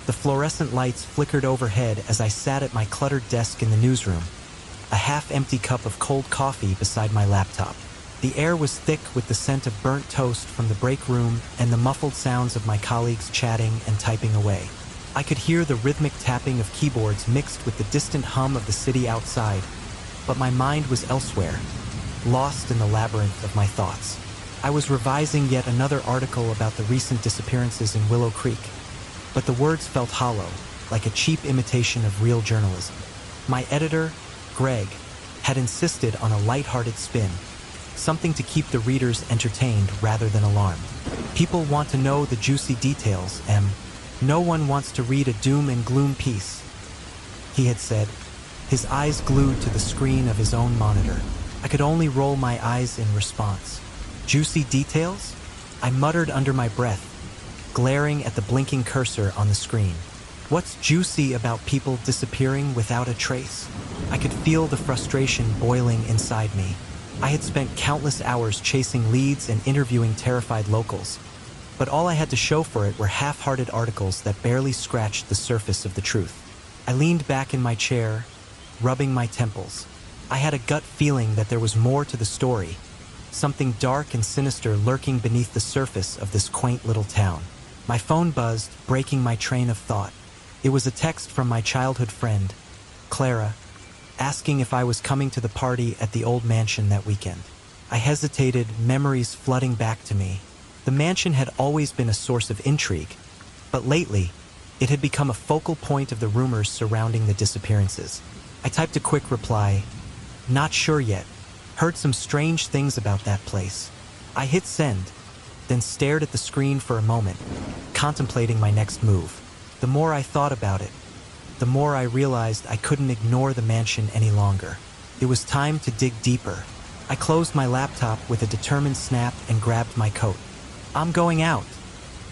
The fluorescent lights flickered overhead as I sat at my cluttered desk in the newsroom, a half-empty cup of cold coffee beside my laptop. The air was thick with the scent of burnt toast from the break room and the muffled sounds of my colleagues chatting and typing away. I could hear the rhythmic tapping of keyboards mixed with the distant hum of the city outside, but my mind was elsewhere, lost in the labyrinth of my thoughts. I was revising yet another article about the recent disappearances in Willow Creek, but the words felt hollow, like a cheap imitation of real journalism. My editor, Greg, had insisted on a light-hearted spin, something to keep the readers entertained rather than alarmed. People want to know the juicy details, Em. No one wants to read a doom and gloom piece, he had said, his eyes glued to the screen of his own monitor. I could only roll my eyes in response. Juicy details? I muttered under my breath, glaring at the blinking cursor on the screen. What's juicy about people disappearing without a trace? I could feel the frustration boiling inside me. I had spent countless hours chasing leads and interviewing terrified locals, but all I had to show for it were half-hearted articles that barely scratched the surface of the truth. I leaned back in my chair, rubbing my temples. I had a gut feeling that there was more to the story, something dark and sinister lurking beneath the surface of this quaint little town. My phone buzzed, breaking my train of thought. It was a text from my childhood friend, Clara, asking if I was coming to the party at the old mansion that weekend. I hesitated, memories flooding back to me. The mansion had always been a source of intrigue, but lately, it had become a focal point of the rumors surrounding the disappearances. I typed a quick reply, not sure yet. Heard some strange things about that place. I hit send, then stared at the screen for a moment, contemplating my next move. The more I thought about it, the more I realized I couldn't ignore the mansion any longer. It was time to dig deeper. I closed my laptop with a determined snap and grabbed my coat. I'm going out,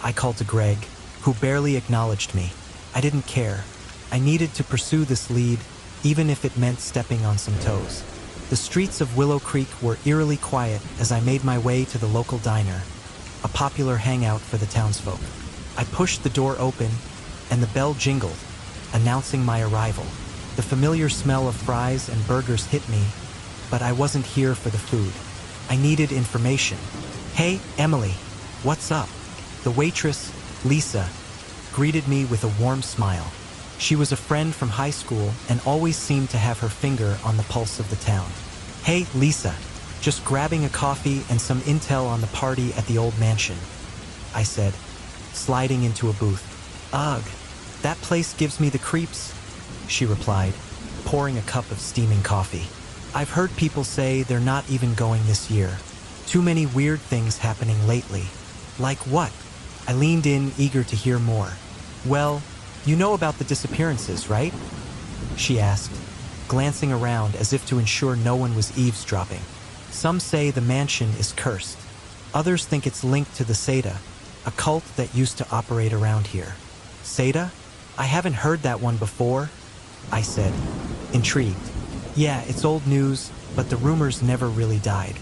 I called to Greg, who barely acknowledged me. I didn't care. I needed to pursue this lead, even if it meant stepping on some toes. The streets of Willow Creek were eerily quiet as I made my way to the local diner, a popular hangout for the townsfolk. I pushed the door open, and the bell jingled, announcing my arrival. The familiar smell of fries and burgers hit me, but I wasn't here for the food. I needed information. Hey, Emily, what's up? The waitress, Lisa, greeted me with a warm smile. She was a friend from high school and always seemed to have her finger on the pulse of the town. Hey, Lisa, just grabbing a coffee and some intel on the party at the old mansion, I said, sliding into a booth. Ugh, that place gives me the creeps, she replied, pouring a cup of steaming coffee. I've heard people say they're not even going this year. Too many weird things happening lately. Like what? I leaned in, eager to hear more. Well, you know about the disappearances, right? She asked, glancing around as if to ensure no one was eavesdropping. Some say the mansion is cursed. Others think it's linked to the Seda, a cult that used to operate around here. Seda? I haven't heard that one before, I said, intrigued. Yeah, it's old news, but the rumors never really died.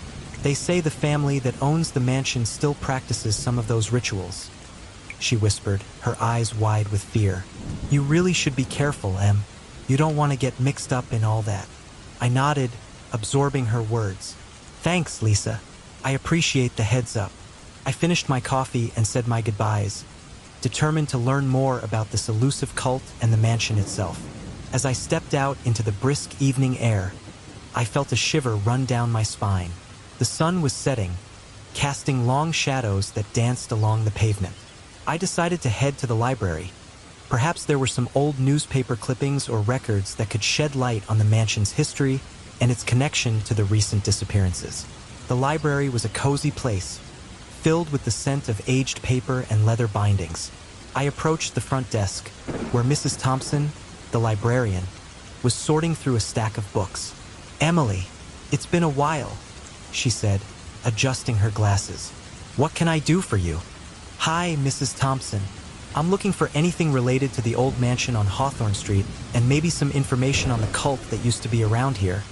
They say the family that owns the mansion still practices some of those rituals, she whispered, her eyes wide with fear. You really should be careful, Em. You don't want to get mixed up in all that. I nodded, absorbing her words. Thanks, Lisa. I appreciate the heads up. I finished my coffee and said my goodbyes, determined to learn more about this elusive cult and the mansion itself. As I stepped out into the brisk evening air, I felt a shiver run down my spine. The sun was setting, casting long shadows that danced along the pavement. I decided to head to the library. Perhaps there were some old newspaper clippings or records that could shed light on the mansion's history and its connection to the recent disappearances. The library was a cozy place, filled with the scent of aged paper and leather bindings. I approached the front desk, where Mrs. Thompson, the librarian, was sorting through a stack of books. Emily, it's been a while, she said, adjusting her glasses. What can I do for you? Hi, Mrs. Thompson. I'm looking for anything related to the old mansion on Hawthorne Street and maybe some information on the cult that used to be around here,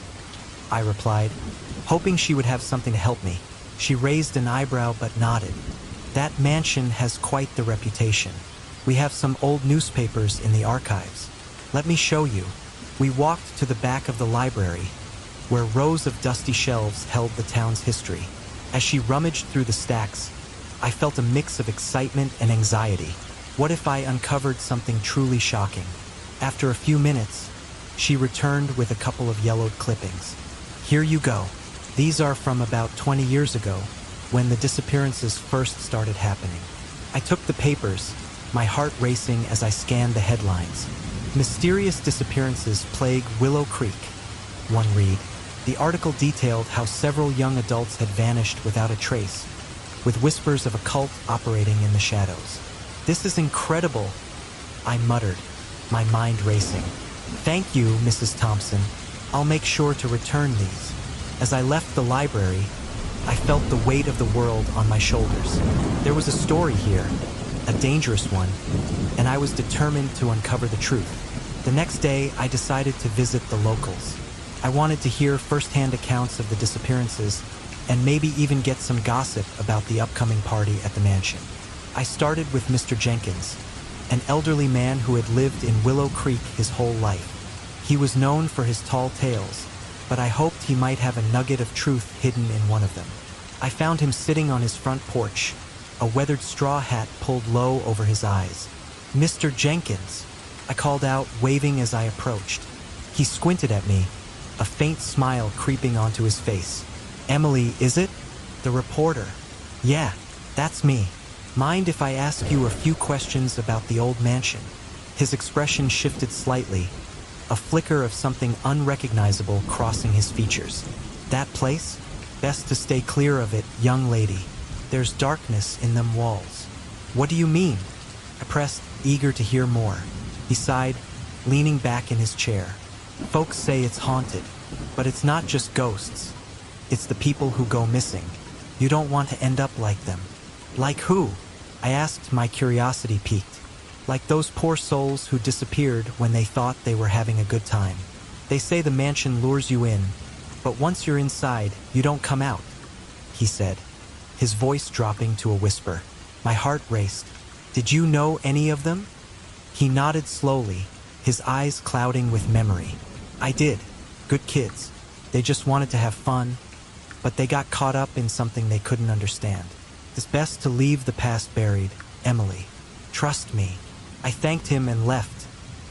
I replied, hoping she would have something to help me. She raised an eyebrow but nodded. That mansion has quite the reputation. We have some old newspapers in the archives. Let me show you. We walked to the back of the library, where rows of dusty shelves held the town's history. As she rummaged through the stacks, I felt a mix of excitement and anxiety. What if I uncovered something truly shocking? After a few minutes, she returned with a couple of yellowed clippings. Here you go. These are from about 20 years ago, when the disappearances first started happening. I took the papers, my heart racing as I scanned the headlines. Mysterious disappearances plague Willow Creek. One read. The article detailed how several young adults had vanished without a trace, with whispers of a cult operating in the shadows. This is incredible, I muttered, my mind racing. Thank you, Mrs. Thompson. I'll make sure to return these. As I left the library, I felt the weight of the world on my shoulders. There was a story here, a dangerous one, and I was determined to uncover the truth. The next day, I decided to visit the locals. I wanted to hear first-hand accounts of the disappearances and maybe even get some gossip about the upcoming party at the mansion. I started with Mr. Jenkins, an elderly man who had lived in Willow Creek his whole life. He was known for his tall tales, but I hoped he might have a nugget of truth hidden in one of them. I found him sitting on his front porch, a weathered straw hat pulled low over his eyes. "Mr. Jenkins," I called out, waving as I approached. He squinted at me, a faint smile creeping onto his face. "Emily, is it?" "The reporter." "Yeah, that's me. Mind if I ask you a few questions about the old mansion?" His expression shifted slightly, a flicker of something unrecognizable crossing his features. "That place? Best to stay clear of it, young lady. There's darkness in them walls." "What do you mean?" I pressed, eager to hear more. He sighed, leaning back in his chair. "Folks say it's haunted, but it's not just ghosts. It's the people who go missing. You don't want to end up like them." "Like who?" I asked, my curiosity piqued. "Like those poor souls who disappeared when they thought they were having a good time. They say the mansion lures you in, but once you're inside, you don't come out," he said, his voice dropping to a whisper. My heart raced. "Did you know any of them?" He nodded slowly, his eyes clouding with memory. "I did. Good kids. They just wanted to have fun, but they got caught up in something they couldn't understand. It's best to leave the past buried, Emily. Trust me." I thanked him and left,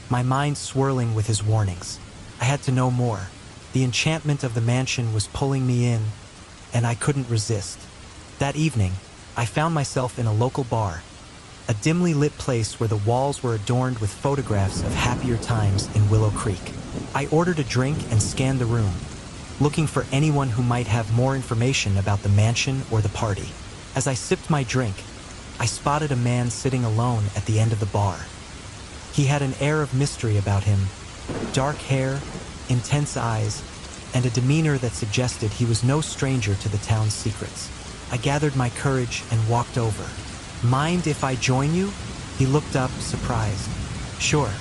my mind swirling with his warnings. I had to know more. The enchantment of the mansion was pulling me in, and I couldn't resist. That evening, I found myself in a local bar, a dimly lit place where the walls were adorned with photographs of happier times in Willow Creek. I ordered a drink and scanned the room, looking for anyone who might have more information about the mansion or the party. As I sipped my drink, I spotted a man sitting alone at the end of the bar. He had an air of mystery about him, dark hair, intense eyes, and a demeanor that suggested he was no stranger to the town's secrets. I gathered my courage and walked over. "Mind if I join you?" He looked up, surprised. "Sure.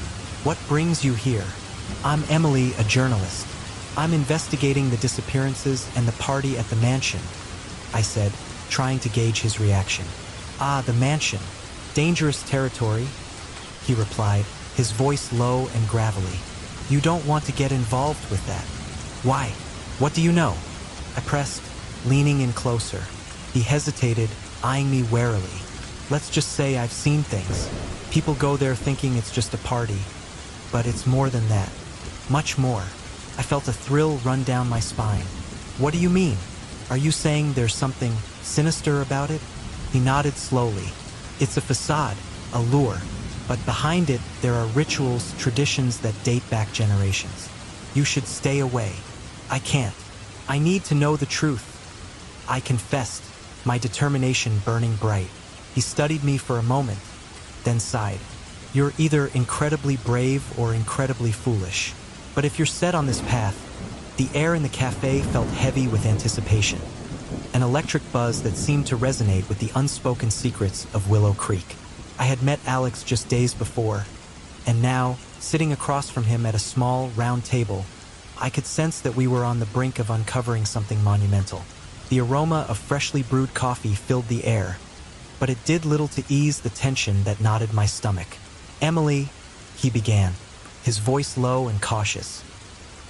What brings you here?" "I'm Emily, a journalist. I'm investigating the disappearances and the party at the mansion," I said, trying to gauge his reaction. "Ah, the mansion. Dangerous territory," he replied, his voice low and gravelly. "You don't want to get involved with that." "Why? What do you know?" I pressed, leaning in closer. He hesitated, eyeing me warily. "Let's just say I've seen things. People go there thinking it's just a party, but it's more than that. Much more." I felt a thrill run down my spine. "What do you mean? Are you saying there's something sinister about it?" He nodded slowly. "It's a facade, a lure, but behind it there are rituals, traditions that date back generations. You should stay away." "I can't. I need to know the truth," I confessed, my determination burning bright. He studied me for a moment, then sighed. "You're either incredibly brave or incredibly foolish. But if you're set on this path..." The air in the cafe felt heavy with anticipation, an electric buzz that seemed to resonate with the unspoken secrets of Willow Creek. I had met Alex just days before, and now, sitting across from him at a small, round table, I could sense that we were on the brink of uncovering something monumental. The aroma of freshly brewed coffee filled the air, but it did little to ease the tension that knotted my stomach. "Emily," he began, his voice low and cautious.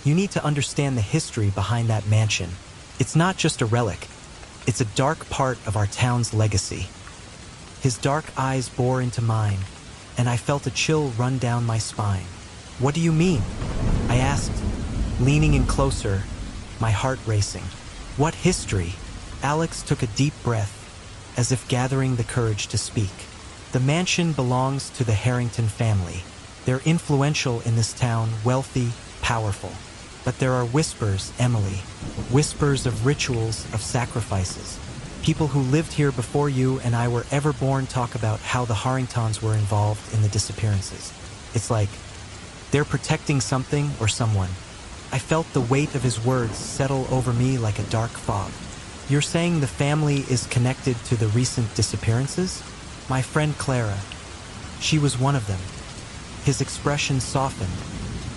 "You need to understand the history behind that mansion. It's not just a relic. It's a dark part of our town's legacy." His dark eyes bore into mine, and I felt a chill run down my spine. "What do you mean?" I asked, leaning in closer, my heart racing. "What history?" Alex took a deep breath, as if gathering the courage to speak. "The mansion belongs to the Harrington family. They're influential in this town, wealthy, powerful. But there are whispers, Emily, whispers of rituals, of sacrifices. People who lived here before you and I were ever born talk about how the Harringtons were involved in the disappearances. It's like they're protecting something or someone." I felt the weight of his words settle over me like a dark fog. "You're saying the family is connected to the recent disappearances?" "My friend Clara. She was one of them." His expression softened,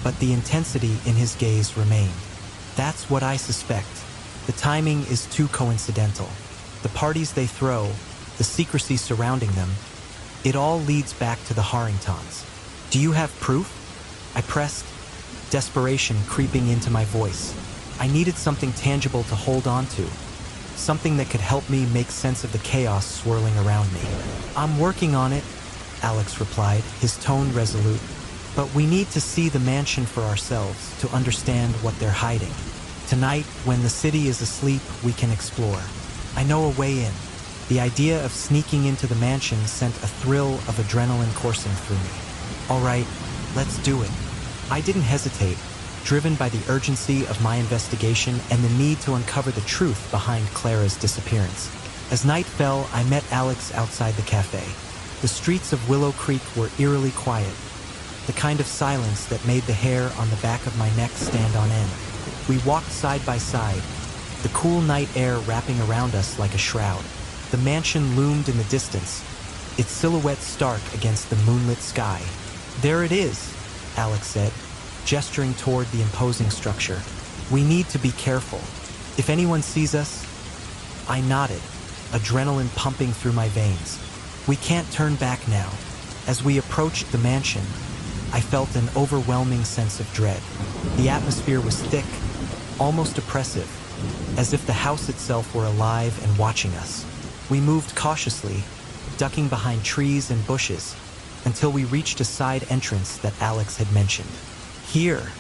but the intensity in his gaze remained. "That's what I suspect. The timing is too coincidental. The parties they throw, the secrecy surrounding them, it all leads back to the Harringtons. Do you have proof?" I pressed, desperation creeping into my voice. I needed something tangible to hold on to, something that could help me make sense of the chaos swirling around me. "I'm working on it," Alex replied, his tone resolute. "But we need to see the mansion for ourselves to understand what they're hiding. Tonight, when the city is asleep, we can explore. I know a way in." The idea of sneaking into the mansion sent a thrill of adrenaline coursing through me. "All right, let's do it." I didn't hesitate, driven by the urgency of my investigation and the need to uncover the truth behind Clara's disappearance. As night fell, I met Alex outside the cafe. The streets of Willow Creek were eerily quiet, the kind of silence that made the hair on the back of my neck stand on end. We walked side by side, the cool night air wrapping around us like a shroud. The mansion loomed in the distance, its silhouette stark against the moonlit sky. "There it is," Alex said, gesturing toward the imposing structure. "We need to be careful. If anyone sees us..." I nodded, adrenaline pumping through my veins. "We can't turn back now." As we approached the mansion, I felt an overwhelming sense of dread. The atmosphere was thick, almost oppressive, as if the house itself were alive and watching us. We moved cautiously, ducking behind trees and bushes, until we reached a side entrance that Alex had mentioned. "Here,"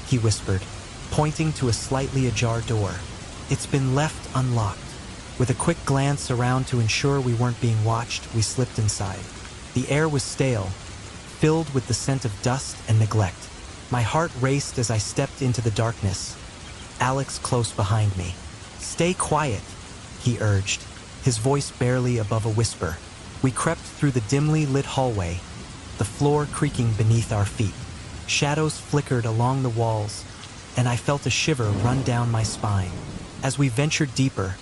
he whispered, pointing to a slightly ajar door. "It's been left unlocked." With a quick glance around to ensure we weren't being watched, we slipped inside. The air was stale, filled with the scent of dust and neglect. My heart raced as I stepped into the darkness, Alex close behind me. "Stay quiet," he urged, his voice barely above a whisper. We crept through the dimly lit hallway, the floor creaking beneath our feet. Shadows flickered along the walls, and I felt a shiver run down my spine. As we ventured deeper,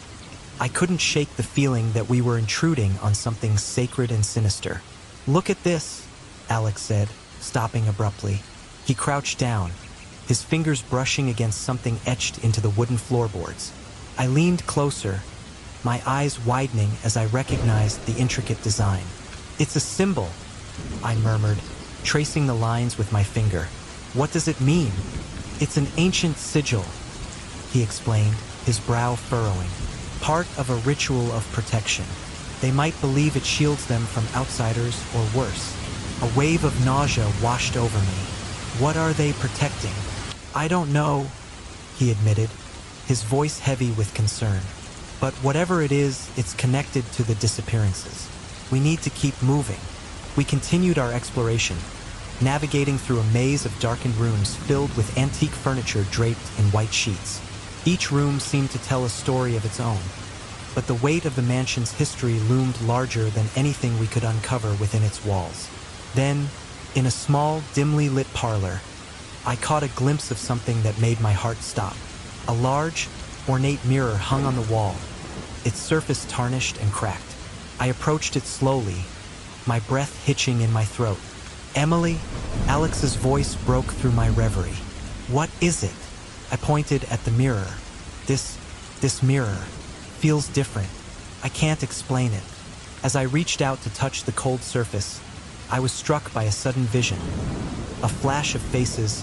I couldn't shake the feeling that we were intruding on something sacred and sinister. "Look at this," Alex said, stopping abruptly. He crouched down, his fingers brushing against something etched into the wooden floorboards. I leaned closer, my eyes widening as I recognized the intricate design. "It's a symbol," I murmured, tracing the lines with my finger. "What does it mean?" "It's an ancient sigil," he explained, his brow furrowing. "Part of a ritual of protection. They might believe it shields them from outsiders or worse." A wave of nausea washed over me. "What are they protecting?" "I don't know," he admitted, his voice heavy with concern. "But whatever it is, it's connected to the disappearances. We need to keep moving." We continued our exploration, navigating through a maze of darkened rooms filled with antique furniture draped in white sheets. Each room seemed to tell a story of its own, but the weight of the mansion's history loomed larger than anything we could uncover within its walls. Then, in a small, dimly lit parlor, I caught a glimpse of something that made my heart stop. A large, ornate mirror hung on the wall, its surface tarnished and cracked. I approached it slowly, my breath hitching in my throat. "Emily?" Alex's voice broke through my reverie. "What is it?" I pointed at the mirror. This mirror feels different. I can't explain it." As I reached out to touch the cold surface, I was struck by a sudden vision. A flash of faces,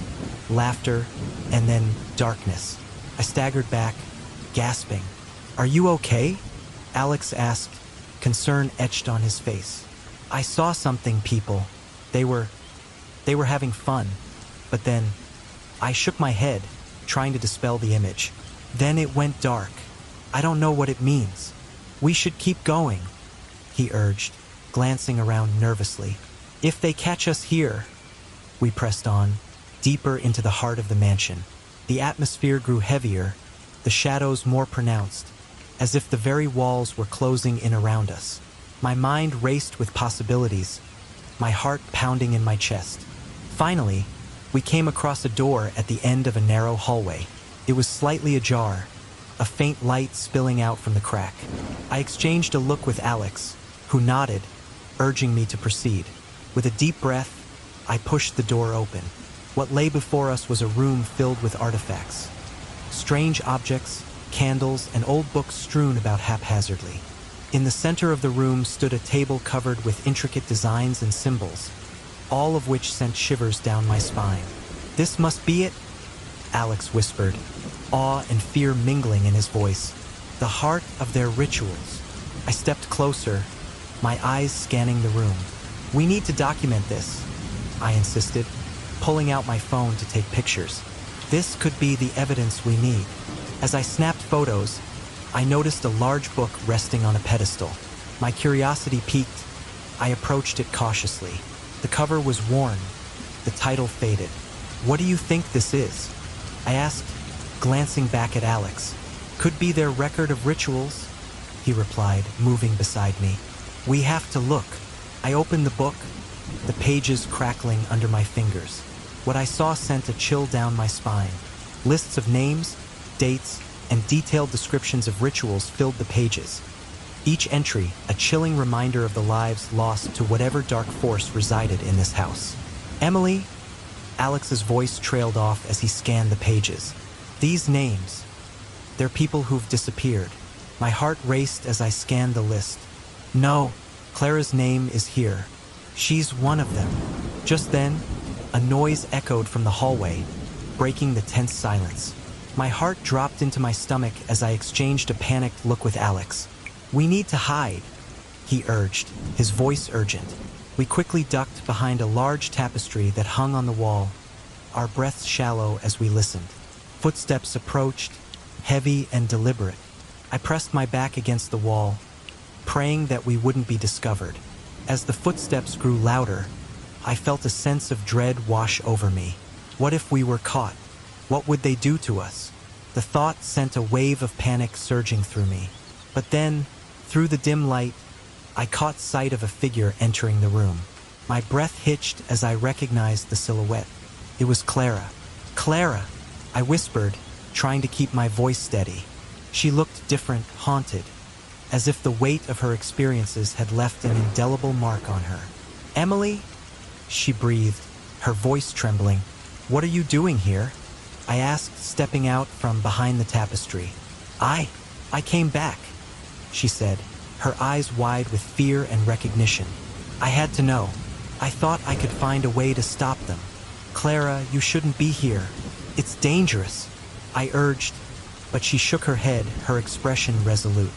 laughter, and then darkness. I staggered back, gasping. "Are you okay?" Alex asked, concern etched on his face. "I saw something, people. They were having fun." But then, I shook my head, trying to dispel the image. "Then it went dark. I don't know what it means. We should keep going," he urged, glancing around nervously. "If they catch us here." We pressed on, deeper into the heart of the mansion. The atmosphere grew heavier, the shadows more pronounced, as if the very walls were closing in around us. My mind raced with possibilities, my heart pounding in my chest. Finally, we came across a door at the end of a narrow hallway. It was slightly ajar, a faint light spilling out from the crack. I exchanged a look with Alex, who nodded, urging me to proceed. With a deep breath, I pushed the door open. What lay before us was a room filled with artifacts. Strange objects, candles, and old books strewn about haphazardly. In the center of the room stood a table covered with intricate designs and symbols, all of which sent shivers down my spine. "This must be it," Alex whispered, awe and fear mingling in his voice. "The heart of their rituals." I stepped closer, my eyes scanning the room. "We need to document this," I insisted, pulling out my phone to take pictures. "This could be the evidence we need." As I snapped photos, I noticed a large book resting on a pedestal. My curiosity piqued. I approached it cautiously. The cover was worn, the title faded. "What do you think this is?" I asked, glancing back at Alex. "Could be their record of rituals," he replied, moving beside me. "We have to look." I opened the book, the pages crackling under my fingers. What I saw sent a chill down my spine. Lists of names, dates, and detailed descriptions of rituals filled the pages. Each entry, a chilling reminder of the lives lost to whatever dark force resided in this house. "Emily?" Alex's voice trailed off as he scanned the pages. "These names, they're people who've disappeared." My heart raced as I scanned the list. "No, Clara's name is here. She's one of them." Just then, a noise echoed from the hallway, breaking the tense silence. My heart dropped into my stomach as I exchanged a panicked look with Alex. "We need to hide," he urged, his voice urgent. We quickly ducked behind a large tapestry that hung on the wall, our breaths shallow as we listened. Footsteps approached, heavy and deliberate. I pressed my back against the wall, praying that we wouldn't be discovered. As the footsteps grew louder, I felt a sense of dread wash over me. What if we were caught? What would they do to us? The thought sent a wave of panic surging through me. But then, through the dim light, I caught sight of a figure entering the room. My breath hitched as I recognized the silhouette. It was Clara. "Clara!" I whispered, trying to keep my voice steady. She looked different, haunted, as if the weight of her experiences had left an indelible mark on her. "Emily?" she breathed, her voice trembling. "What are you doing here?" I asked, stepping out from behind the tapestry. I came back," she said, her eyes wide with fear and recognition. "I had to know. I thought I could find a way to stop them." "Clara, you shouldn't be here. It's dangerous," I urged, but she shook her head, her expression resolute.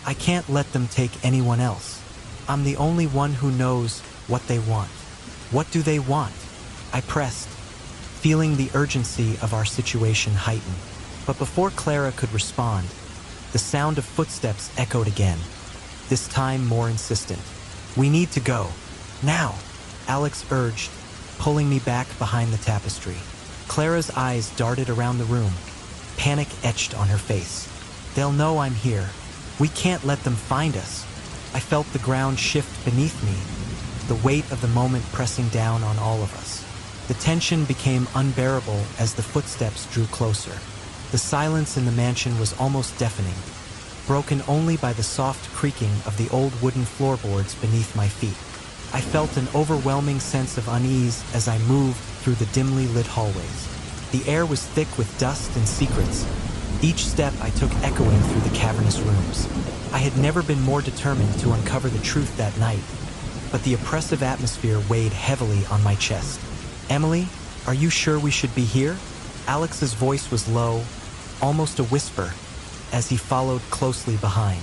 "I can't let them take anyone else. I'm the only one who knows what they want." "What do they want?" I pressed, feeling the urgency of our situation heighten. But before Clara could respond, the sound of footsteps echoed again, this time more insistent. "We need to go. Now," Alex urged, pulling me back behind the tapestry. Clara's eyes darted around the room, panic etched on her face. "They'll know I'm here. We can't let them find us." I felt the ground shift beneath me, the weight of the moment pressing down on all of us. The tension became unbearable as the footsteps drew closer. The silence in the mansion was almost deafening, broken only by the soft creaking of the old wooden floorboards beneath my feet. I felt an overwhelming sense of unease as I moved through the dimly lit hallways. The air was thick with dust and secrets, Each step I took echoing through the cavernous rooms. I had never been more determined to uncover the truth that night, but the oppressive atmosphere weighed heavily on my chest. Emily, are you sure we should be here? Alex's voice was low, almost a whisper, as he followed closely behind.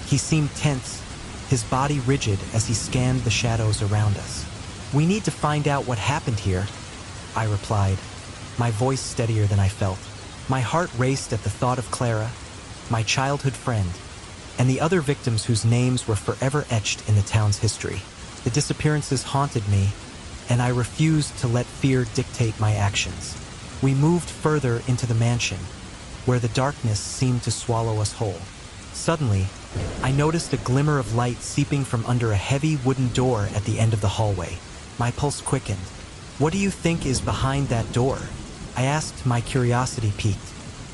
He seemed tense, his body rigid as he scanned the shadows around us. We need to find out what happened here, I replied, my voice steadier than I felt. My heart raced at the thought of Clara, my childhood friend, and the other victims whose names were forever etched in the town's history. The disappearances haunted me, and I refused to let fear dictate my actions. We moved further into the mansion, where the darkness seemed to swallow us whole. Suddenly, I noticed a glimmer of light seeping from under a heavy wooden door at the end of the hallway. My pulse quickened. What do you think is behind that door? I asked, my curiosity piqued.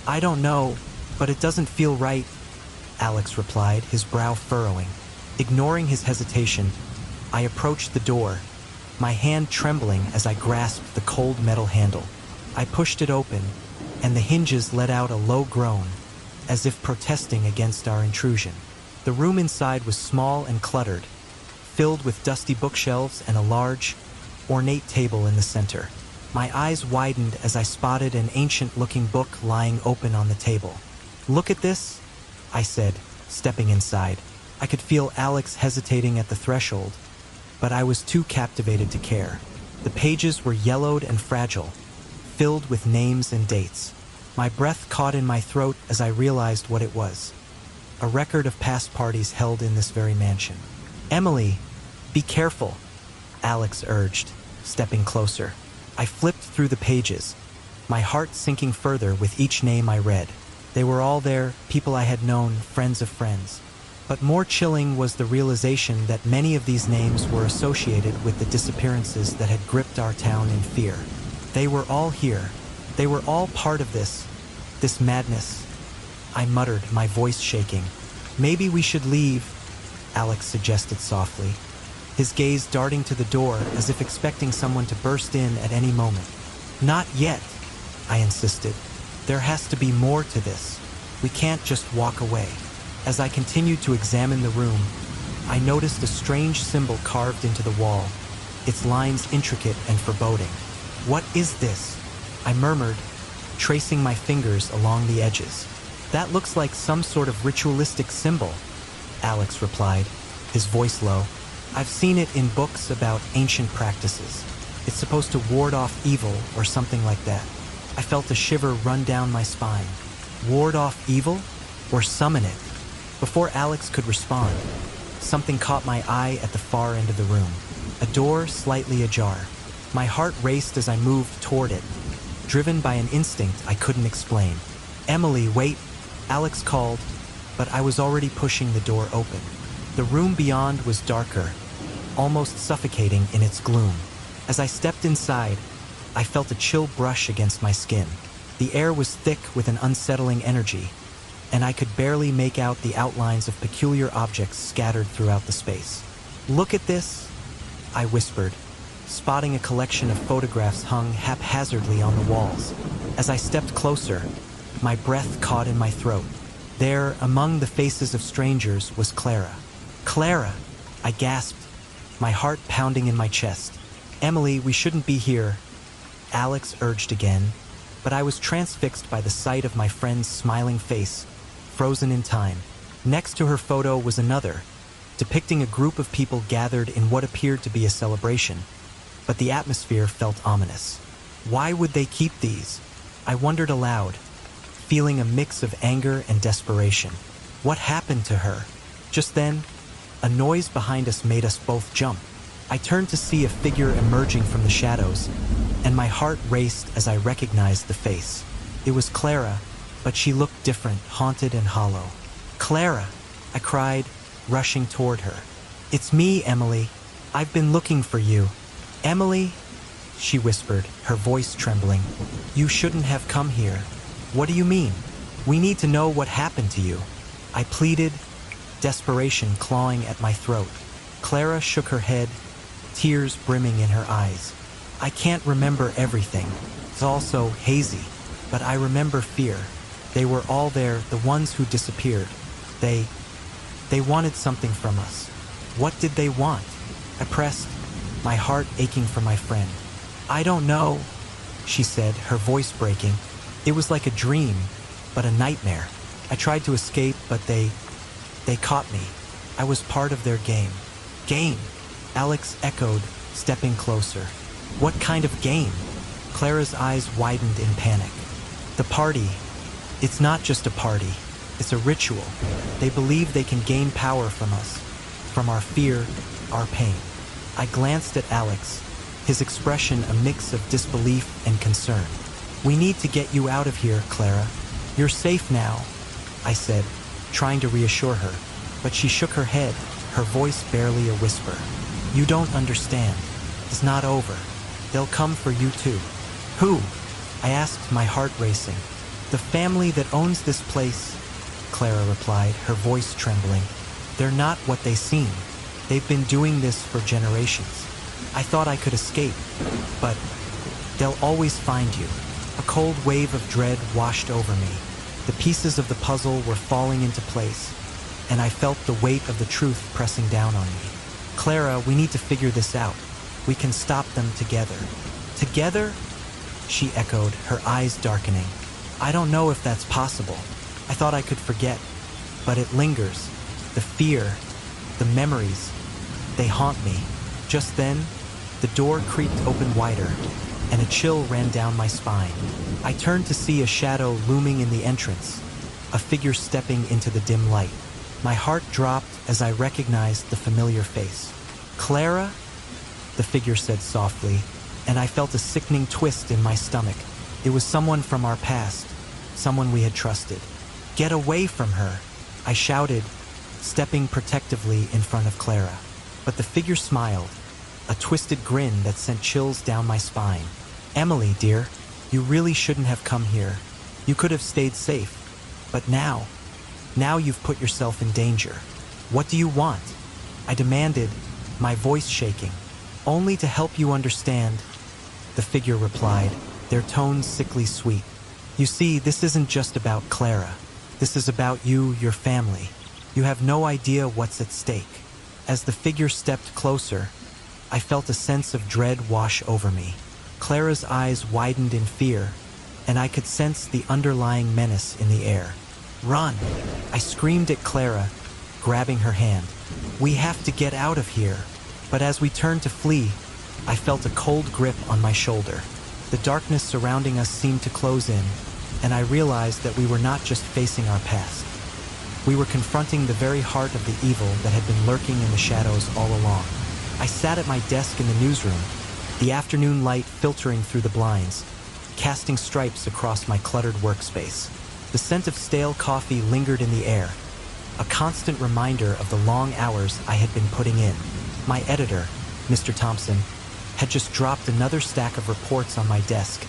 I don't know, but it doesn't feel right, Alex replied, his brow furrowing. Ignoring his hesitation, I approached the door, my hand trembling as I grasped the cold metal handle. I pushed it open, and the hinges let out a low groan, as if protesting against our intrusion. The room inside was small and cluttered, filled with dusty bookshelves and a large, ornate table in the center. My eyes widened as I spotted an ancient-looking book lying open on the table. Look at this, I said, stepping inside. I could feel Alex hesitating at the threshold, but I was too captivated to care. The pages were yellowed and fragile, filled with names and dates. My breath caught in my throat as I realized what it was. A record of past parties held in this very mansion. Emily, be careful, Alex urged, stepping closer. I flipped through the pages, my heart sinking further with each name I read. They were all there, people I had known, friends of friends. But more chilling was the realization that many of these names were associated with the disappearances that had gripped our town in fear. They were all here. They were all part of this madness. I muttered, my voice shaking. Maybe we should leave, Alex suggested softly, his gaze darting to the door as if expecting someone to burst in at any moment. Not yet, I insisted. There has to be more to this. We can't just walk away. As I continued to examine the room, I noticed a strange symbol carved into the wall, its lines intricate and foreboding. What is this? I murmured, tracing my fingers along the edges. That looks like some sort of ritualistic symbol, Alex replied, his voice low. I've seen it in books about ancient practices. It's supposed to ward off evil or something like that. I felt a shiver run down my spine. Ward off evil? Or summon it? Before Alex could respond, something caught my eye at the far end of the room. A door slightly ajar. My heart raced as I moved toward it, driven by an instinct I couldn't explain. Emily, wait, Alex called, but I was already pushing the door open. The room beyond was darker, almost suffocating in its gloom. As I stepped inside, I felt a chill brush against my skin. The air was thick with an unsettling energy, and I could barely make out the outlines of peculiar objects scattered throughout the space. Look at this, I whispered, spotting a collection of photographs hung haphazardly on the walls. As I stepped closer, my breath caught in my throat. There, among the faces of strangers, was Clara. Clara, I gasped, my heart pounding in my chest. Emily, we shouldn't be here, Alex urged again, but I was transfixed by the sight of my friend's smiling face, frozen in time. Next to her photo was another, depicting a group of people gathered in what appeared to be a celebration, but the atmosphere felt ominous. Why would they keep these? I wondered aloud, feeling a mix of anger and desperation. What happened to her? Just then, a noise behind us made us both jump. I turned to see a figure emerging from the shadows, and my heart raced as I recognized the face. It was Clara, but she looked different, haunted and hollow. Clara, I cried, rushing toward her. It's me, Emily. I've been looking for you. Emily, she whispered, her voice trembling. You shouldn't have come here. What do you mean? We need to know what happened to you. I pleaded, desperation clawing at my throat. Clara shook her head, tears brimming in her eyes. I can't remember everything. It's all so hazy, but I remember fear. They were all there, the ones who disappeared. They wanted something from us. What did they want? I pressed, my heart aching for my friend. I don't know, she said, her voice breaking. It was like a dream, but a nightmare. I tried to escape, but they caught me. I was part of their game. Game? Alex echoed, stepping closer. What kind of game? Clara's eyes widened in panic. The party. It's not just a party. It's a ritual. They believe they can gain power from us, from our fear, our pain. I glanced at Alex, his expression a mix of disbelief and concern. We need to get you out of here, Clara. You're safe now, I said, trying to reassure her, but she shook her head, her voice barely a whisper. You don't understand. It's not over. They'll come for you too. Who? I asked, my heart racing. The family that owns this place, Clara replied, her voice trembling. They're not what they seem. They've been doing this for generations. I thought I could escape, but they'll always find you. A cold wave of dread washed over me. The pieces of the puzzle were falling into place, and I felt the weight of the truth pressing down on me. Clara, we need to figure this out. We can stop them together. Together? She echoed, her eyes darkening. I don't know if that's possible. I thought I could forget, but it lingers. The fear, the memories, they haunt me. Just then, the door creaked open wider, and a chill ran down my spine. I turned to see a shadow looming in the entrance, a figure stepping into the dim light. My heart dropped as I recognized the familiar face. Clara? The figure said softly, and I felt a sickening twist in my stomach. It was someone from our past, someone we had trusted. Get away from her, I shouted, stepping protectively in front of Clara. But the figure smiled, a twisted grin that sent chills down my spine. Emily, dear, you really shouldn't have come here. You could have stayed safe. But now you've put yourself in danger. What do you want? I demanded, my voice shaking. Only to help you understand, the figure replied, their tone sickly sweet. You see, this isn't just about Clara. This is about you, your family. You have no idea what's at stake. As the figure stepped closer, I felt a sense of dread wash over me. Clara's eyes widened in fear, and I could sense the underlying menace in the air. Run! I screamed at Clara, grabbing her hand. We have to get out of here. But as we turned to flee, I felt a cold grip on my shoulder. The darkness surrounding us seemed to close in, and I realized that we were not just facing our past. We were confronting the very heart of the evil that had been lurking in the shadows all along. I sat at my desk in the newsroom, the afternoon light filtering through the blinds, casting stripes across my cluttered workspace. The scent of stale coffee lingered in the air, a constant reminder of the long hours I had been putting in. My editor, Mr. Thompson, had just dropped another stack of reports on my desk,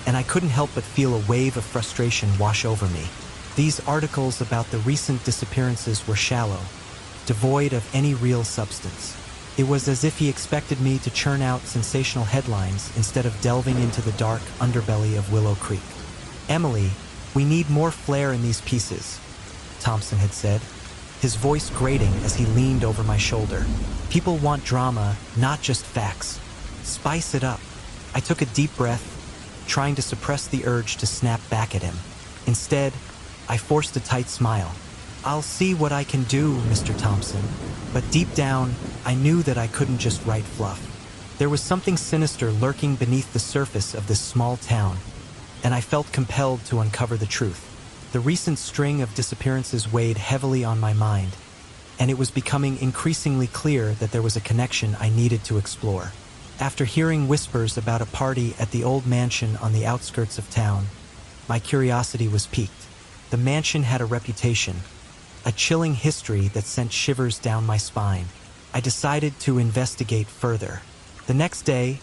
and I couldn't help but feel a wave of frustration wash over me. These articles about the recent disappearances were shallow, devoid of any real substance. It was as if he expected me to churn out sensational headlines instead of delving into the dark underbelly of Willow Creek. Emily, we need more flair in these pieces, Thompson had said, his voice grating as he leaned over my shoulder. People want drama, not just facts. Spice it up. I took a deep breath, trying to suppress the urge to snap back at him. Instead, I forced a tight smile. I'll see what I can do, Mr. Thompson. But deep down, I knew that I couldn't just write fluff. There was something sinister lurking beneath the surface of this small town, and I felt compelled to uncover the truth. The recent string of disappearances weighed heavily on my mind, and it was becoming increasingly clear that there was a connection I needed to explore. After hearing whispers about a party at the old mansion on the outskirts of town, my curiosity was piqued. The mansion had a reputation, a chilling history that sent shivers down my spine. I decided to investigate further. The next day,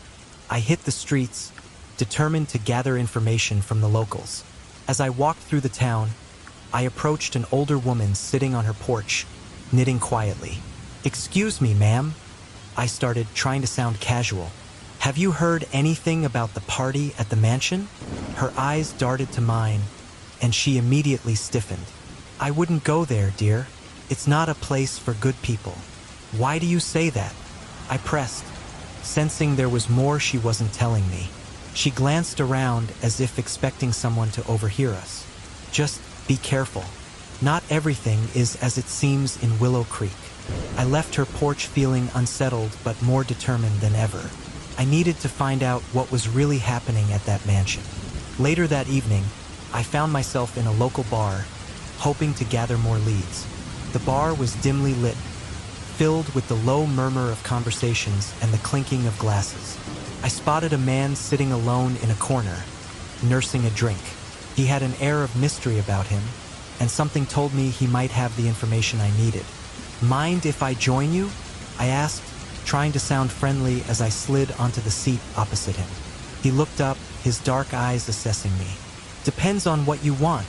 I hit the streets, determined to gather information from the locals. As I walked through the town, I approached an older woman sitting on her porch, knitting quietly. "Excuse me, ma'am," I started, trying to sound casual. "Have you heard anything about the party at the mansion?" Her eyes darted to mine, and she immediately stiffened. I wouldn't go there, dear. It's not a place for good people. Why do you say that? I pressed, sensing there was more she wasn't telling me. She glanced around as if expecting someone to overhear us. Just be careful. Not everything is as it seems in Willow Creek. I left her porch feeling unsettled but more determined than ever. I needed to find out what was really happening at that mansion. Later that evening, I found myself in a local bar, hoping to gather more leads. The bar was dimly lit, filled with the low murmur of conversations and the clinking of glasses. I spotted a man sitting alone in a corner, nursing a drink. He had an air of mystery about him, and something told me he might have the information I needed. Mind if I join you? I asked, trying to sound friendly as I slid onto the seat opposite him. He looked up, his dark eyes assessing me. Depends on what you want,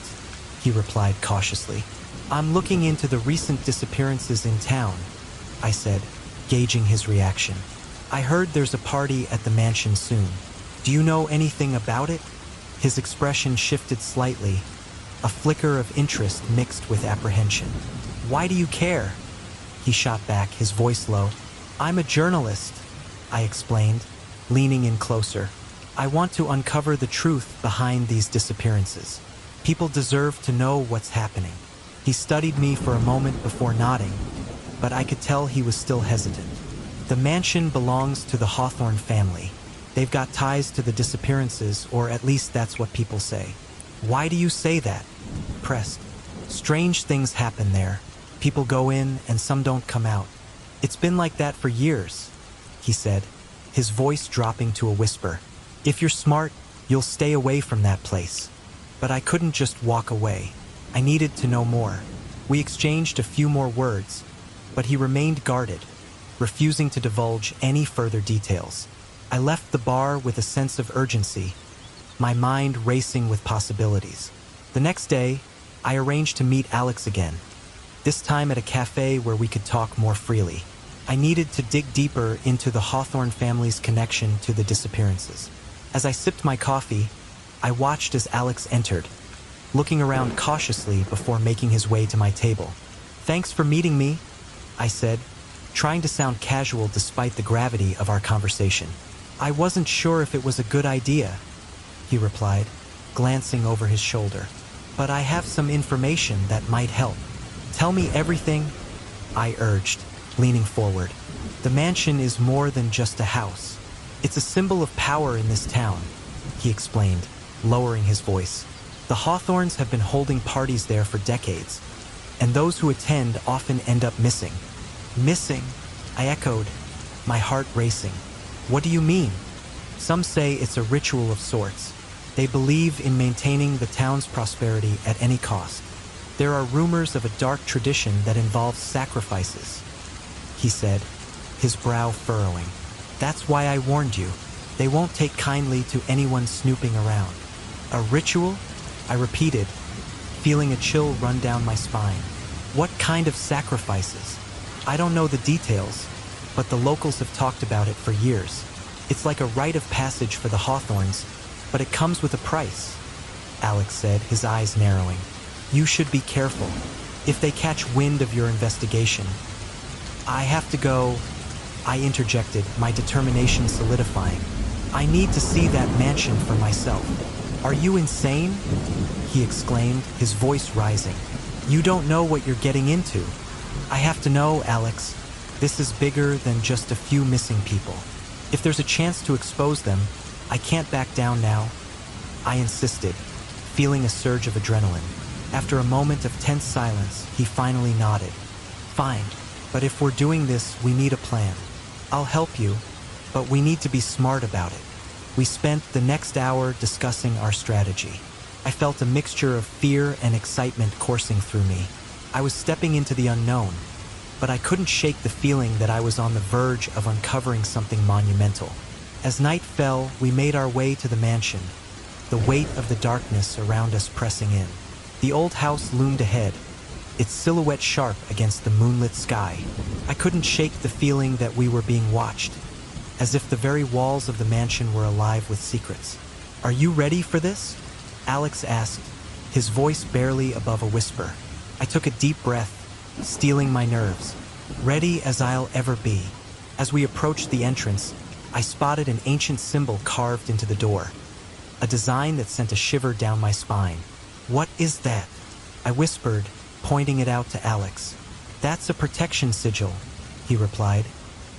he replied cautiously. I'm looking into the recent disappearances in town, I said, gauging his reaction. I heard there's a party at the mansion soon. Do you know anything about it? His expression shifted slightly, a flicker of interest mixed with apprehension. Why do you care? He shot back, his voice low. I'm a journalist, I explained, leaning in closer. I want to uncover the truth behind these disappearances. People deserve to know what's happening. He studied me for a moment before nodding, but I could tell he was still hesitant. The mansion belongs to the Hawthorne family. They've got ties to the disappearances, or at least that's what people say. Why do you say that? Pressed. Strange things happen there. People go in and some don't come out. It's been like that for years, he said, his voice dropping to a whisper. If you're smart, you'll stay away from that place. But I couldn't just walk away. I needed to know more. We exchanged a few more words, but he remained guarded, refusing to divulge any further details. I left the bar with a sense of urgency, my mind racing with possibilities. The next day, I arranged to meet Alex again, this time at a cafe where we could talk more freely. I needed to dig deeper into the Hawthorne family's connection to the disappearances. As I sipped my coffee, I watched as Alex entered, looking around cautiously before making his way to my table. Thanks for meeting me, I said, trying to sound casual despite the gravity of our conversation. I wasn't sure if it was a good idea, he replied, glancing over his shoulder. But I have some information that might help. Tell me everything, I urged, leaning forward. The mansion is more than just a house. It's a symbol of power in this town, he explained, lowering his voice. The Hawthorns have been holding parties there for decades, and those who attend often end up missing. Missing? I echoed, my heart racing. What do you mean? Some say it's a ritual of sorts. They believe in maintaining the town's prosperity at any cost. There are rumors of a dark tradition that involves sacrifices, he said, his brow furrowing. That's why I warned you. They won't take kindly to anyone snooping around. A ritual? I repeated, feeling a chill run down my spine. What kind of sacrifices? I don't know the details, but the locals have talked about it for years. It's like a rite of passage for the Hawthorns, but it comes with a price, Alex said, his eyes narrowing. You should be careful. If they catch wind of your investigation. I have to go, I interjected, my determination solidifying. I need to see that mansion for myself. Are you insane? He exclaimed, his voice rising. You don't know what you're getting into. I have to know, Alex. This is bigger than just a few missing people. If there's a chance to expose them, I can't back down now. I insisted, feeling a surge of adrenaline. After a moment of tense silence, he finally nodded. Fine, but if we're doing this, we need a plan. I'll help you, but we need to be smart about it. We spent the next hour discussing our strategy. I felt a mixture of fear and excitement coursing through me. I was stepping into the unknown, but I couldn't shake the feeling that I was on the verge of uncovering something monumental. As night fell, we made our way to the mansion, the weight of the darkness around us pressing in. The old house loomed ahead, its silhouette sharp against the moonlit sky. I couldn't shake the feeling that we were being watched, as if the very walls of the mansion were alive with secrets. Are you ready for this? Alex asked, his voice barely above a whisper. I took a deep breath, steeling my nerves, ready as I'll ever be. As we approached the entrance, I spotted an ancient symbol carved into the door, a design that sent a shiver down my spine. "What is that?" I whispered, pointing it out to Alex. "That's a protection sigil," he replied,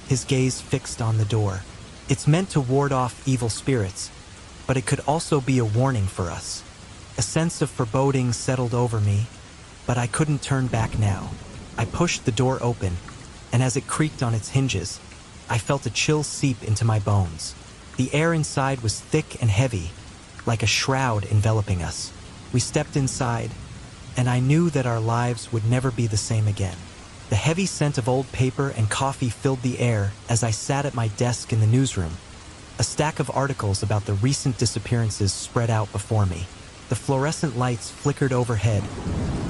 his gaze fixed on the door. "It's meant to ward off evil spirits, but it could also be a warning for us." A sense of foreboding settled over me, but I couldn't turn back now. I pushed the door open, and as it creaked on its hinges, I felt a chill seep into my bones. The air inside was thick and heavy, like a shroud enveloping us. We stepped inside, and I knew that our lives would never be the same again. The heavy scent of old paper and coffee filled the air as I sat at my desk in the newsroom. A stack of articles about the recent disappearances spread out before me. The fluorescent lights flickered overhead,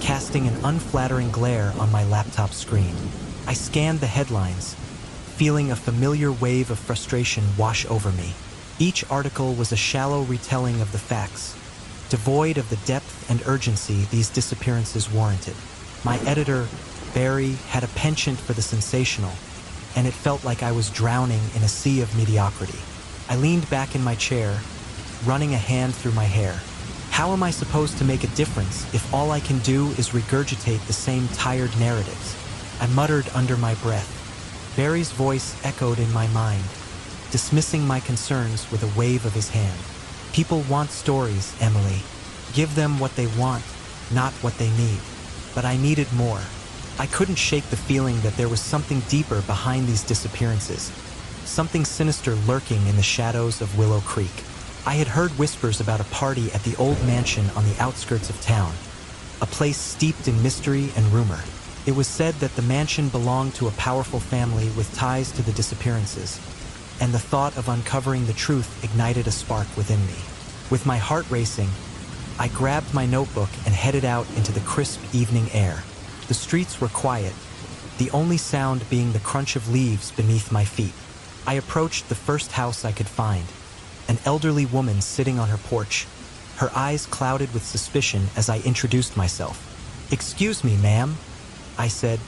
casting an unflattering glare on my laptop screen. I scanned the headlines, feeling a familiar wave of frustration wash over me. Each article was a shallow retelling of the facts, devoid of the depth and urgency these disappearances warranted. My editor, Barry, had a penchant for the sensational, and it felt like I was drowning in a sea of mediocrity. I leaned back in my chair, running a hand through my hair. How am I supposed to make a difference if all I can do is regurgitate the same tired narratives? I muttered under my breath. Barry's voice echoed in my mind, dismissing my concerns with a wave of his hand. "People want stories, Emily. Give them what they want, not what they need." But I needed more. I couldn't shake the feeling that there was something deeper behind these disappearances, something sinister lurking in the shadows of Willow Creek. I had heard whispers about a party at the old mansion on the outskirts of town, a place steeped in mystery and rumor. It was said that the mansion belonged to a powerful family with ties to the disappearances, and the thought of uncovering the truth ignited a spark within me. With my heart racing, I grabbed my notebook and headed out into the crisp evening air. The streets were quiet, the only sound being the crunch of leaves beneath my feet. I approached the first house I could find, an elderly woman sitting on her porch, her eyes clouded with suspicion as I introduced myself. "Excuse me, ma'am," I said,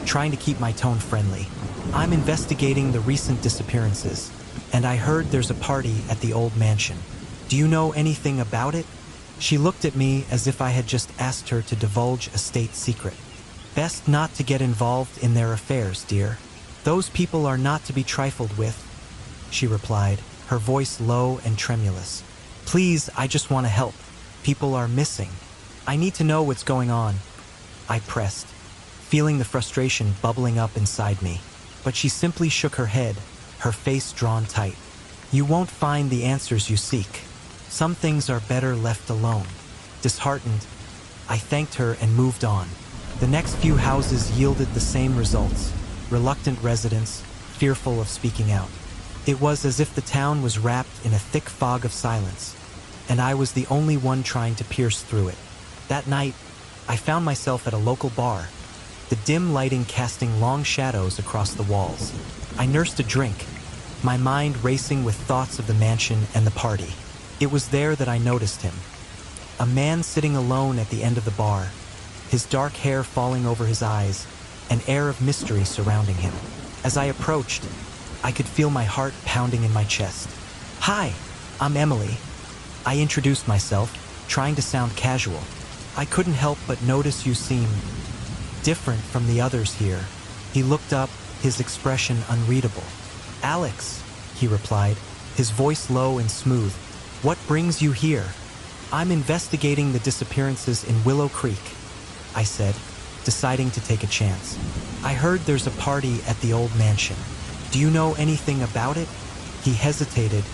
trying to keep my tone friendly. "I'm investigating the recent disappearances, and I heard there's a party at the old mansion. Do you know anything about it?" She looked at me as if I had just asked her to divulge a state secret. "Best not to get involved in their affairs, dear. Those people are not to be trifled with," she replied, her voice low and tremulous. "Please, I just want to help. People are missing. I need to know what's going on," I pressed, feeling the frustration bubbling up inside me. But she simply shook her head, her face drawn tight. "You won't find the answers you seek. Some things are better left alone." Disheartened, I thanked her and moved on. The next few houses yielded the same results, reluctant residents, fearful of speaking out. It was as if the town was wrapped in a thick fog of silence, and I was the only one trying to pierce through it. That night, I found myself at a local bar, the dim lighting casting long shadows across the walls. I nursed a drink, my mind racing with thoughts of the mansion and the party. It was there that I noticed him. A man sitting alone at the end of the bar, his dark hair falling over his eyes, an air of mystery surrounding him. As I approached, I could feel my heart pounding in my chest. "Hi, I'm Emily." I introduced myself, trying to sound casual. "I couldn't help but notice you seem different from the others here." He looked up, his expression unreadable. "Alex," he replied, his voice low and smooth. "What brings you here?" "I'm investigating the disappearances in Willow Creek," I said, deciding to take a chance. "I heard there's a party at the old mansion. Do you know anything about it?" He hesitated,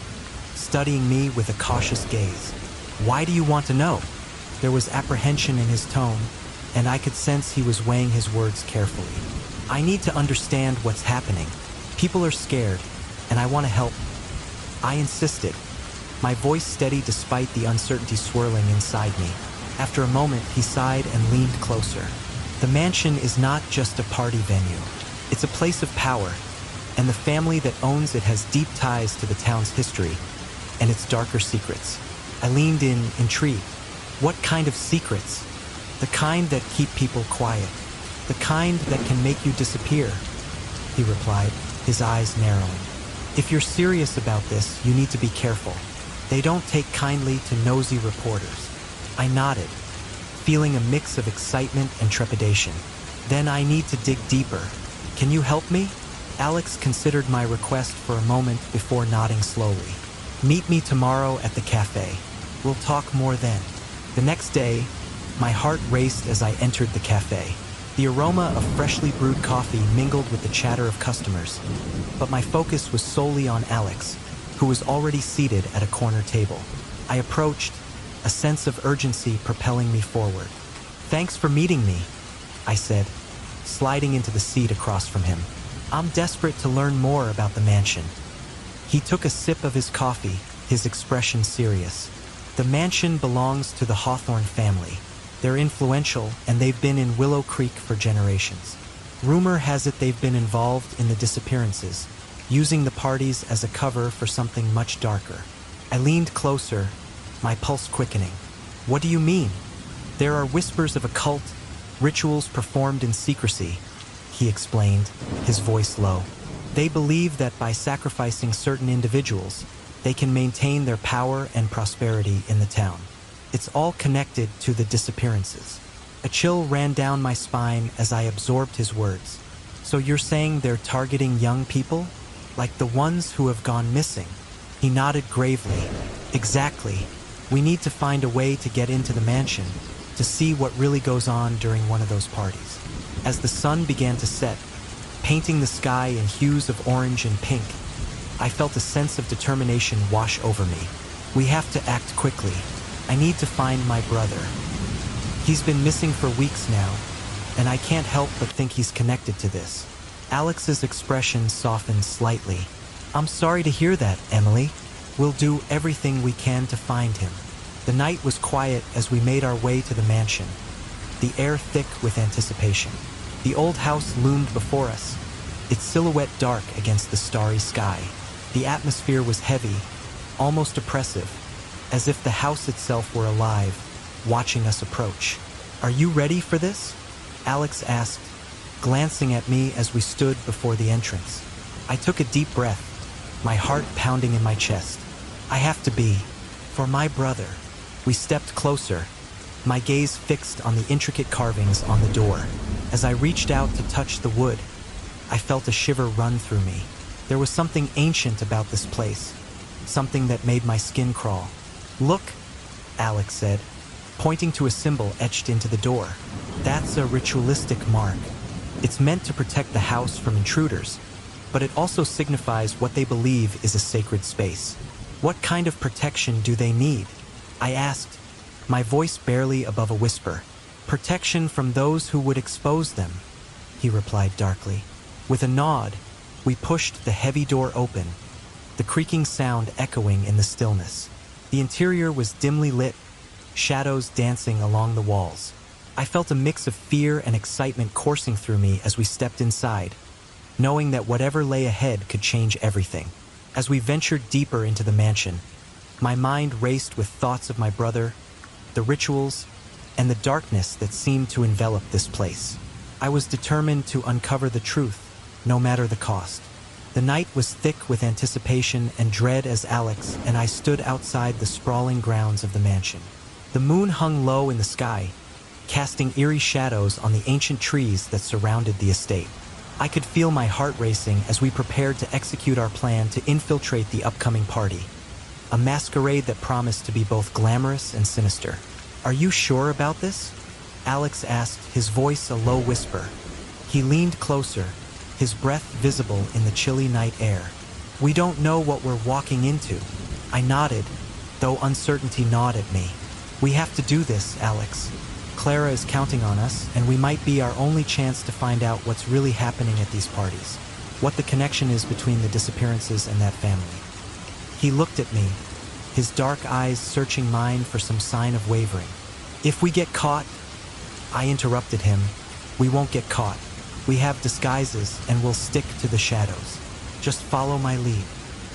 studying me with a cautious gaze. "Why do you want to know?" There was apprehension in his tone, and I could sense he was weighing his words carefully. "I need to understand what's happening. People are scared, and I want to help." I insisted, my voice steady despite the uncertainty swirling inside me. After a moment, he sighed and leaned closer. "The mansion is not just a party venue. It's a place of power, and the family that owns it has deep ties to the town's history and its darker secrets." I leaned in, intrigued. What kind of secrets? The kind that keep people quiet. The kind that can make you disappear, he replied, his eyes narrowing. If you're serious about this, you need to be careful. They don't take kindly to nosy reporters. I nodded, feeling a mix of excitement and trepidation. Then I need to dig deeper. Can you help me? Alex considered my request for a moment before nodding slowly. Meet me tomorrow at the cafe. We'll talk more then. The next day, my heart raced as I entered the cafe. The aroma of freshly brewed coffee mingled with the chatter of customers, but my focus was solely on Alex, who was already seated at a corner table. I approached, a sense of urgency propelling me forward. Thanks for meeting me, I said, sliding into the seat across from him. I'm desperate to learn more about the mansion. He took a sip of his coffee, his expression serious. The mansion belongs to the Hawthorne family. They're influential, and they've been in Willow Creek for generations. Rumor has it they've been involved in the disappearances, using the parties as a cover for something much darker. I leaned closer, my pulse quickening. What do you mean? There are whispers of a cult, rituals performed in secrecy, he explained, his voice low. They believe that by sacrificing certain individuals, they can maintain their power and prosperity in the town. It's all connected to the disappearances. A chill ran down my spine as I absorbed his words. So you're saying they're targeting young people? Like the ones who have gone missing? He nodded gravely. Exactly. We need to find a way to get into the mansion, to see what really goes on during one of those parties. As the sun began to set, painting the sky in hues of orange and pink, I felt a sense of determination wash over me. We have to act quickly. I need to find my brother. He's been missing for weeks now, and I can't help but think he's connected to this. Alex's expression softened slightly. I'm sorry to hear that, Emily. We'll do everything we can to find him. The night was quiet as we made our way to the mansion, the air thick with anticipation. The old house loomed before us, its silhouette dark against the starry sky. The atmosphere was heavy, almost oppressive, as if the house itself were alive, watching us approach. Are you ready for this? Alex asked, glancing at me as we stood before the entrance. I took a deep breath, my heart pounding in my chest. I have to be, for my brother. We stepped closer, my gaze fixed on the intricate carvings on the door. As I reached out to touch the wood, I felt a shiver run through me. There was something ancient about this place, something that made my skin crawl. Look, Alex said, pointing to a symbol etched into the door. That's a ritualistic mark. It's meant to protect the house from intruders, but it also signifies what they believe is a sacred space. What kind of protection do they need? I asked, my voice barely above a whisper. Protection from those who would expose them, he replied darkly. With a nod, we pushed the heavy door open, the creaking sound echoing in the stillness. The interior was dimly lit, shadows dancing along the walls. I felt a mix of fear and excitement coursing through me as we stepped inside, knowing that whatever lay ahead could change everything. As we ventured deeper into the mansion, my mind raced with thoughts of my brother, the rituals, and the darkness that seemed to envelop this place. I was determined to uncover the truth, no matter the cost. The night was thick with anticipation and dread as Alex and I stood outside the sprawling grounds of the mansion. The moon hung low in the sky, casting eerie shadows on the ancient trees that surrounded the estate. I could feel my heart racing as we prepared to execute our plan to infiltrate the upcoming party, a masquerade that promised to be both glamorous and sinister. Are you sure about this? Alex asked, his voice a low whisper. He leaned closer, his breath visible in the chilly night air. We don't know what we're walking into. I nodded, though uncertainty gnawed at me. We have to do this, Alex. Clara is counting on us, and we might be our only chance to find out what's really happening at these parties, what the connection is between the disappearances and that family. He looked at me, his dark eyes searching mine for some sign of wavering. If we get caught, I interrupted him, we won't get caught. We have disguises and we'll stick to the shadows. Just follow my lead.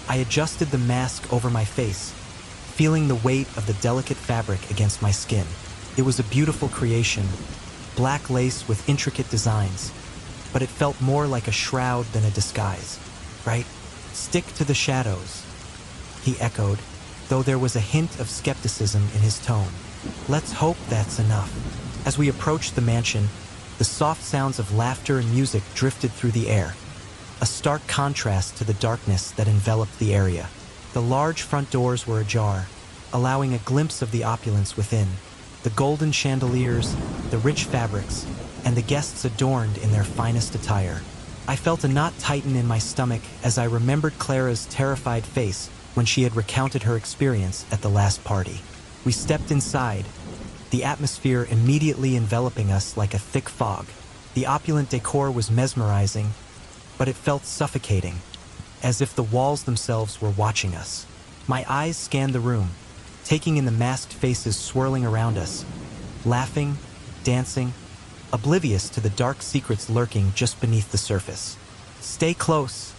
I adjusted the mask over my face, feeling the weight of the delicate fabric against my skin. It was a beautiful creation, black lace with intricate designs, but it felt more like a shroud than a disguise, right? Stick to the shadows, he echoed, though there was a hint of skepticism in his tone. Let's hope that's enough. As we approached the mansion, the soft sounds of laughter and music drifted through the air, a stark contrast to the darkness that enveloped the area. The large front doors were ajar, allowing a glimpse of the opulence within. The golden chandeliers, the rich fabrics, and the guests adorned in their finest attire. I felt a knot tighten in my stomach as I remembered Clara's terrified face when she had recounted her experience at the last party. We stepped inside, the atmosphere immediately enveloping us like a thick fog. The opulent decor was mesmerizing, but it felt suffocating, as if the walls themselves were watching us. My eyes scanned the room, taking in the masked faces swirling around us, laughing, dancing, oblivious to the dark secrets lurking just beneath the surface. Stay close,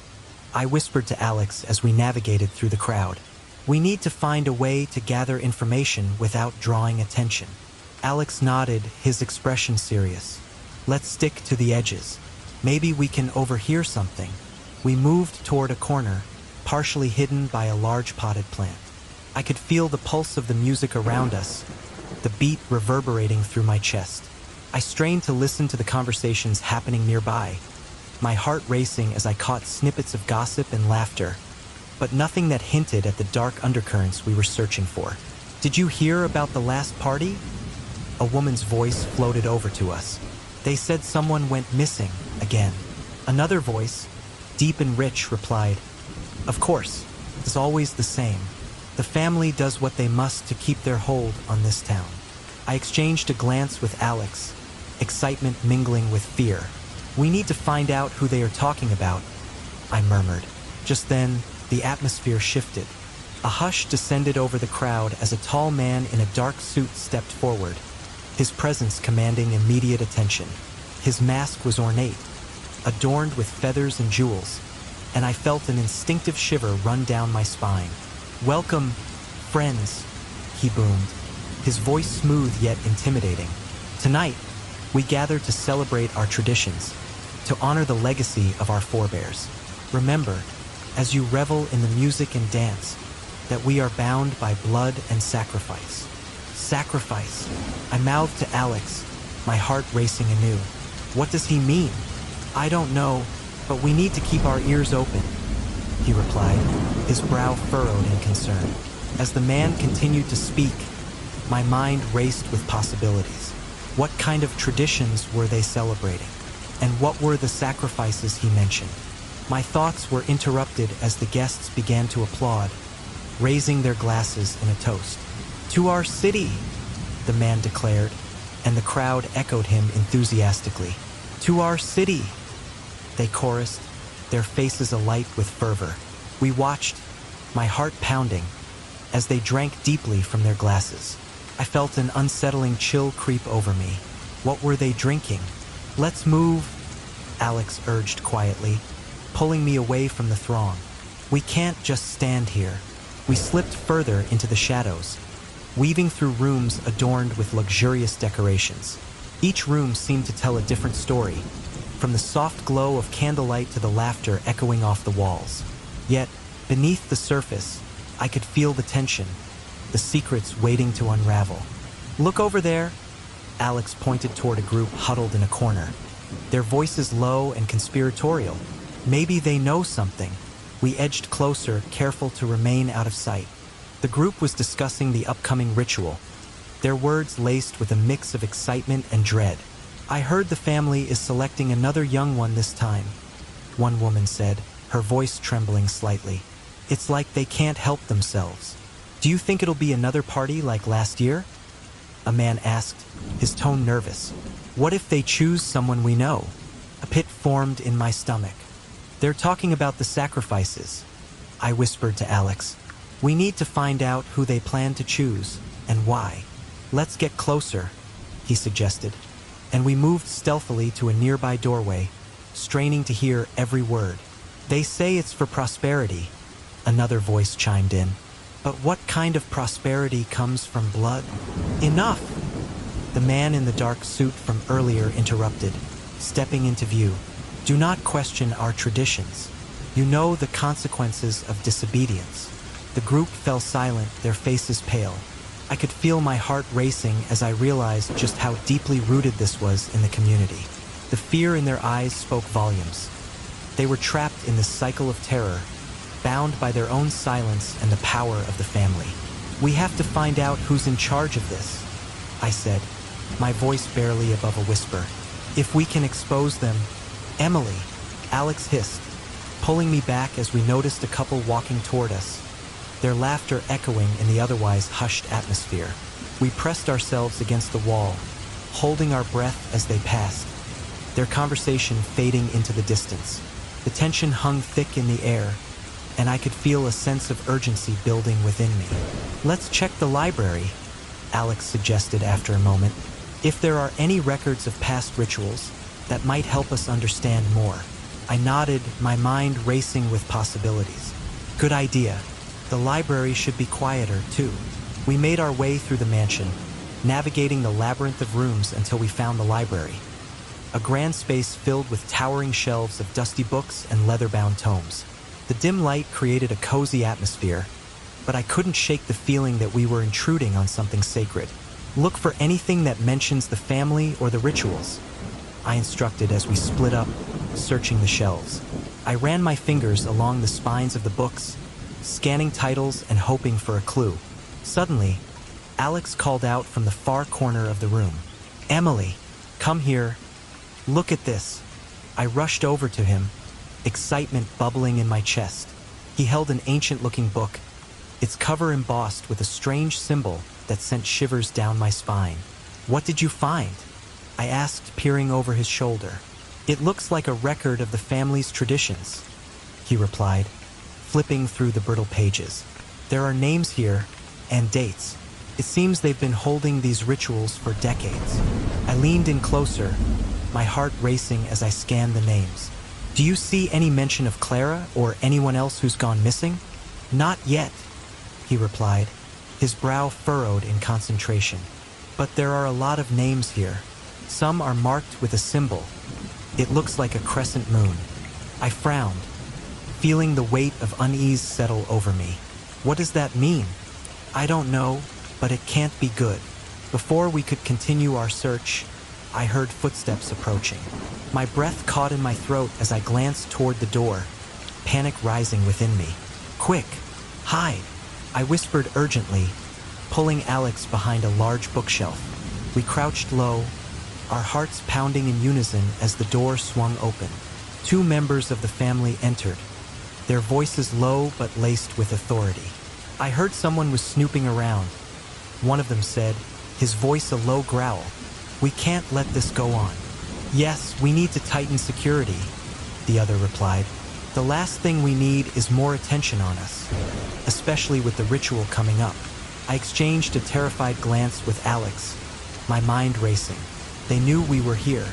I whispered to Alex as we navigated through the crowd. We need to find a way to gather information without drawing attention. Alex nodded, his expression serious. Let's stick to the edges. Maybe we can overhear something. We moved toward a corner, partially hidden by a large potted plant. I could feel the pulse of the music around us, the beat reverberating through my chest. I strained to listen to the conversations happening nearby, my heart racing as I caught snippets of gossip and laughter, but nothing that hinted at the dark undercurrents we were searching for. Did you hear about the last party? A woman's voice floated over to us. They said someone went missing again. Another voice, deep and rich, replied, Of course, it's always the same. The family does what they must to keep their hold on this town. I exchanged a glance with Alex, excitement mingling with fear. We need to find out who they are talking about, I murmured. Just then, the atmosphere shifted. A hush descended over the crowd as a tall man in a dark suit stepped forward, his presence commanding immediate attention. His mask was ornate, adorned with feathers and jewels, and I felt an instinctive shiver run down my spine. Welcome, friends, he boomed, his voice smooth yet intimidating. Tonight, we gather to celebrate our traditions, to honor the legacy of our forebears. Remember, as you revel in the music and dance, that we are bound by blood and sacrifice. Sacrifice, I mouthed to Alex, my heart racing anew. What does he mean? I don't know, but we need to keep our ears open, he replied, his brow furrowed in concern. As the man continued to speak, my mind raced with possibilities. What kind of traditions were they celebrating? And what were the sacrifices he mentioned? My thoughts were interrupted as the guests began to applaud, raising their glasses in a toast. To our city, the man declared, and the crowd echoed him enthusiastically. To our city, they chorused, their faces alight with fervor. We watched, my heart pounding, as they drank deeply from their glasses. I felt an unsettling chill creep over me. What were they drinking? Let's move, Alex urged quietly, pulling me away from the throng. We can't just stand here. We slipped further into the shadows, weaving through rooms adorned with luxurious decorations. Each room seemed to tell a different story, from the soft glow of candlelight to the laughter echoing off the walls. Yet, beneath the surface, I could feel the tension, the secrets waiting to unravel. Look over there, Alex pointed toward a group huddled in a corner, their voices low and conspiratorial. Maybe they know something. We edged closer, careful to remain out of sight. The group was discussing the upcoming ritual, their words laced with a mix of excitement and dread. I heard the family is selecting another young one this time, one woman said, her voice trembling slightly. It's like they can't help themselves. Do you think it'll be another party like last year? A man asked, his tone nervous. What if they choose someone we know? A pit formed in my stomach. They're talking about the sacrifices, I whispered to Alex. We need to find out who they plan to choose and why. Let's get closer, he suggested, and we moved stealthily to a nearby doorway, straining to hear every word. They say it's for prosperity, another voice chimed in. But what kind of prosperity comes from blood? Enough! The man in the dark suit from earlier interrupted, stepping into view. Do not question our traditions. You know the consequences of disobedience. The group fell silent, their faces pale. I could feel my heart racing as I realized just how deeply rooted this was in the community. The fear in their eyes spoke volumes. They were trapped in this cycle of terror, bound by their own silence and the power of the family. We have to find out who's in charge of this, I said, my voice barely above a whisper. If we can expose them... Emily, Alex hissed, pulling me back as we noticed a couple walking toward us, their laughter echoing in the otherwise hushed atmosphere. We pressed ourselves against the wall, holding our breath as they passed, their conversation fading into the distance. The tension hung thick in the air, and I could feel a sense of urgency building within me. Let's check the library, Alex suggested after a moment. If there are any records of past rituals, that might help us understand more. I nodded, my mind racing with possibilities. Good idea. The library should be quieter, too. We made our way through the mansion, navigating the labyrinth of rooms until we found the library. A grand space filled with towering shelves of dusty books and leather-bound tomes. The dim light created a cozy atmosphere, but I couldn't shake the feeling that we were intruding on something sacred. Look for anything that mentions the family or the rituals, I instructed as we split up, searching the shelves. I ran my fingers along the spines of the books, scanning titles and hoping for a clue. Suddenly, Alex called out from the far corner of the room. Emily, come here. Look at this. I rushed over to him, excitement bubbling in my chest. He held an ancient-looking book, its cover embossed with a strange symbol that sent shivers down my spine. What did you find? I asked, peering over his shoulder. It looks like a record of the family's traditions, he replied, flipping through the brittle pages. There are names here, and dates. It seems they've been holding these rituals for decades. I leaned in closer, my heart racing as I scanned the names. Do you see any mention of Clara or anyone else who's gone missing? Not yet, he replied, his brow furrowed in concentration. But there are a lot of names here. Some are marked with a symbol. It looks like a crescent moon. I frowned, feeling the weight of unease settle over me. What does that mean? I don't know, but it can't be good. Before we could continue our search, I heard footsteps approaching. My breath caught in my throat as I glanced toward the door, panic rising within me. Quick, hide, I whispered urgently, pulling Alex behind a large bookshelf. We crouched low, our hearts pounding in unison as the door swung open. Two members of the family entered, their voices low but laced with authority. I heard someone was snooping around. One of them said, his voice a low growl, "We can't let this go on." "Yes, we need to tighten security," the other replied. "The last thing we need is more attention on us, especially with the ritual coming up." I exchanged a terrified glance with Alex, my mind racing. They knew we were here.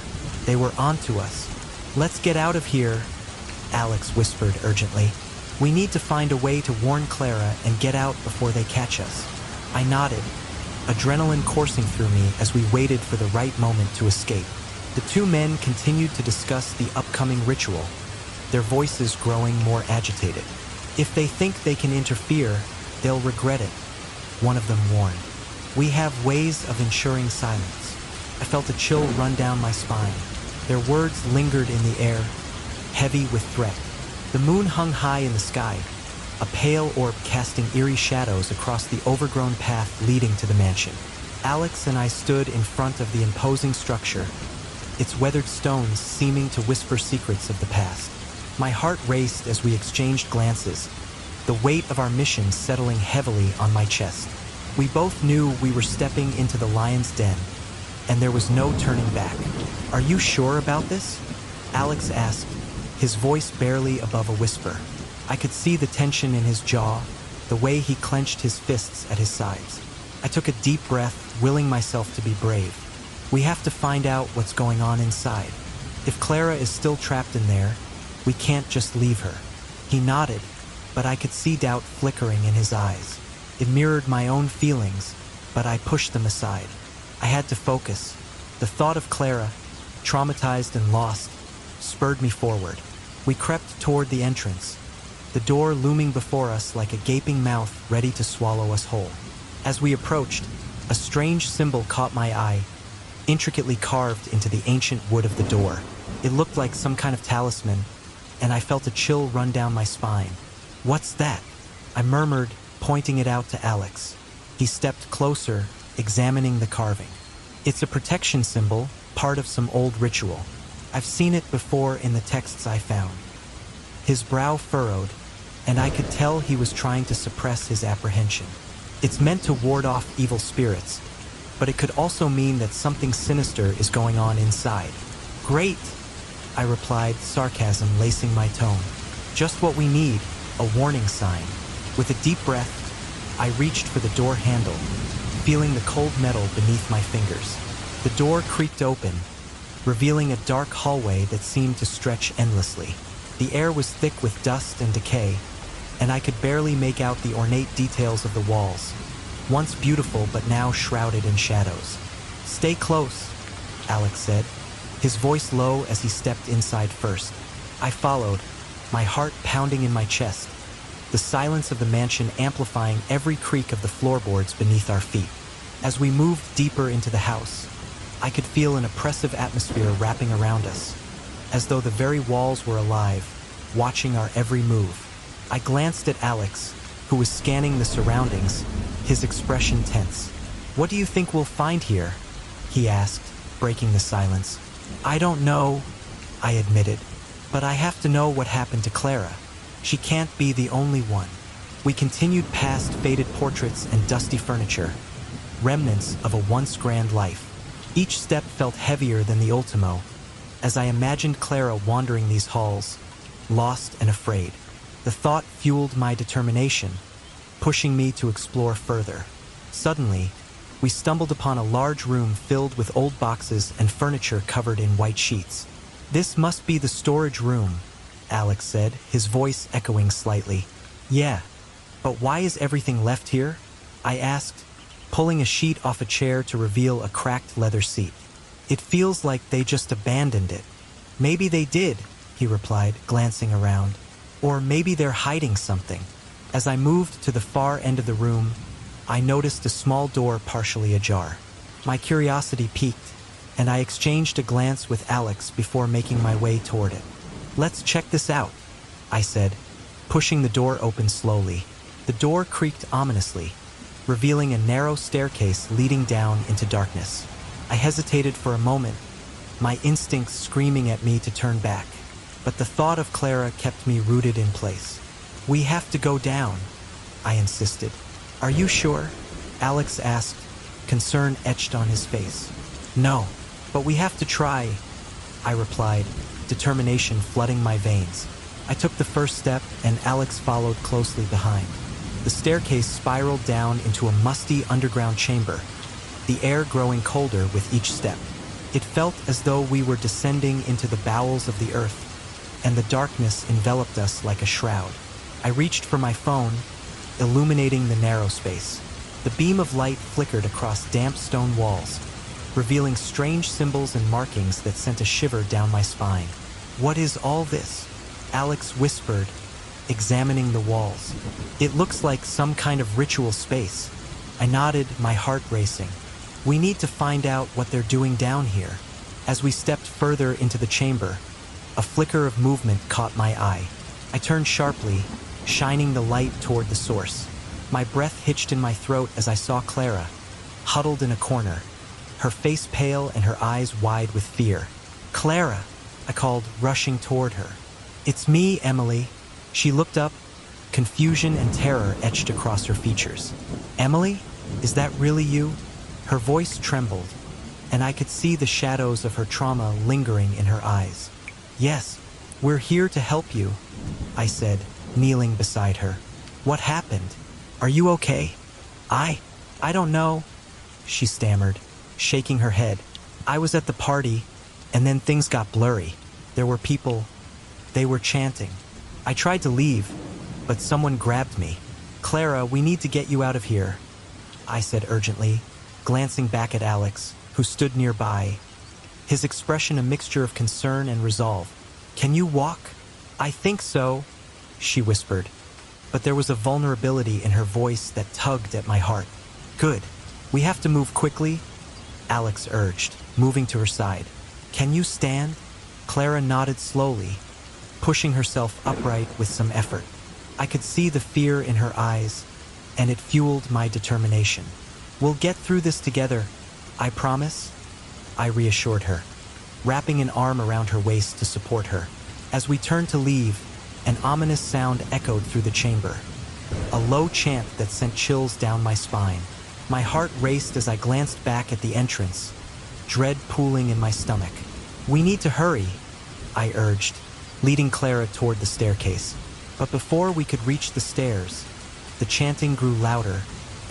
They were onto us. "Let's get out of here," Alex whispered urgently. "We need to find a way to warn Clara and get out before they catch us." I nodded, adrenaline coursing through me as we waited for the right moment to escape. The two men continued to discuss the upcoming ritual, their voices growing more agitated. "If they think they can interfere, they'll regret it," one of them warned. "We have ways of ensuring silence." I felt a chill run down my spine. Their words lingered in the air, heavy with threat. The moon hung high in the sky, a pale orb casting eerie shadows across the overgrown path leading to the mansion. Alex and I stood in front of the imposing structure, its weathered stones seeming to whisper secrets of the past. My heart raced as we exchanged glances, the weight of our mission settling heavily on my chest. We both knew we were stepping into the lion's den, and there was no turning back. "Are you sure about this?" Alex asked, his voice barely above a whisper. I could see the tension in his jaw, the way he clenched his fists at his sides. I took a deep breath, willing myself to be brave. "We have to find out what's going on inside. If Clara is still trapped in there, we can't just leave her." He nodded, but I could see doubt flickering in his eyes. It mirrored my own feelings, but I pushed them aside. I had to focus. The thought of Clara, traumatized and lost, spurred me forward. We crept toward the entrance, the door looming before us like a gaping mouth ready to swallow us whole. As we approached, a strange symbol caught my eye, intricately carved into the ancient wood of the door. It looked like some kind of talisman, and I felt a chill run down my spine. "What's that?" I murmured, pointing it out to Alex. He stepped closer, examining the carving. "It's a protection symbol, part of some old ritual. I've seen it before in the texts I found." His brow furrowed, and I could tell he was trying to suppress his apprehension. "It's meant to ward off evil spirits, but it could also mean that something sinister is going on inside." "Great," I replied, sarcasm lacing my tone. "Just what we need, a warning sign." With a deep breath, I reached for the door handle, feeling the cold metal beneath my fingers. The door creaked open, revealing a dark hallway that seemed to stretch endlessly. The air was thick with dust and decay, and I could barely make out the ornate details of the walls, once beautiful but now shrouded in shadows. "Stay close," Alex said, his voice low as he stepped inside first. I followed, my heart pounding in my chest, the silence of the mansion amplifying every creak of the floorboards beneath our feet. As we moved deeper into the house, I could feel an oppressive atmosphere wrapping around us, as though the very walls were alive, watching our every move. I glanced at Alex, who was scanning the surroundings, his expression tense. "What do you think we'll find here?" he asked, breaking the silence. "I don't know," I admitted, "but I have to know what happened to Clara. She can't be the only one." We continued past faded portraits and dusty furniture, remnants of a once grand life. Each step felt heavier than the ultimo, as I imagined Clara wandering these halls, lost and afraid. The thought fueled my determination, pushing me to explore further. Suddenly, we stumbled upon a large room filled with old boxes and furniture covered in white sheets. "This must be the storage room," Alex said, his voice echoing slightly. "Yeah, but why is everything left here?" I asked, pulling a sheet off a chair to reveal a cracked leather seat. "It feels like they just abandoned it." "Maybe they did," he replied, glancing around. "Or maybe they're hiding something." As I moved to the far end of the room, I noticed a small door partially ajar. My curiosity piqued, and I exchanged a glance with Alex before making my way toward it. "Let's check this out," I said, pushing the door open slowly. The door creaked ominously, revealing a narrow staircase leading down into darkness. I hesitated for a moment, my instincts screaming at me to turn back, but the thought of Clara kept me rooted in place. "We have to go down," I insisted. "Are you sure?" Alex asked, concern etched on his face. "No, but we have to try," I replied, determination flooding my veins. I took the first step, and Alex followed closely behind. The staircase spiraled down into a musty underground chamber, the air growing colder with each step. It felt as though we were descending into the bowels of the earth, and the darkness enveloped us like a shroud. I reached for my phone, illuminating the narrow space. The beam of light flickered across damp stone walls, revealing strange symbols and markings that sent a shiver down my spine. "What is all this?" Alex whispered, examining the walls. "It looks like some kind of ritual space." I nodded, my heart racing. "We need to find out what they're doing down here." As we stepped further into the chamber, a flicker of movement caught my eye. I turned sharply, shining the light toward the source. My breath hitched in my throat as I saw Clara, huddled in a corner, her face pale and her eyes wide with fear. "Clara," I called, rushing toward her. "It's me, Emily." She looked up, confusion and terror etched across her features. "Emily? Is that really you?" Her voice trembled, and I could see the shadows of her trauma lingering in her eyes. "Yes, we're here to help you," I said, kneeling beside her. "What happened? Are you okay?" I don't know," she stammered, shaking her head. "I was at the party, and then things got blurry. There were people. They were chanting. I tried to leave, but someone grabbed me." Clara, we need to get you out of here, I said urgently, glancing back at Alex, who stood nearby, his expression a mixture of concern and resolve. Can you walk? I think so, she whispered, but there was a vulnerability in her voice that tugged at my heart. Good. We have to move quickly, Alex urged, moving to her side. Can you stand? Clara nodded slowly, pushing herself upright with some effort. I could see the fear in her eyes, and it fueled my determination. We'll get through this together, I promise, I reassured her, wrapping an arm around her waist to support her. As we turned to leave, an ominous sound echoed through the chamber, a low chant that sent chills down my spine. My heart raced as I glanced back at the entrance, dread pooling in my stomach. We need to hurry, I urged, leading Clara toward the staircase. But before we could reach the stairs, the chanting grew louder,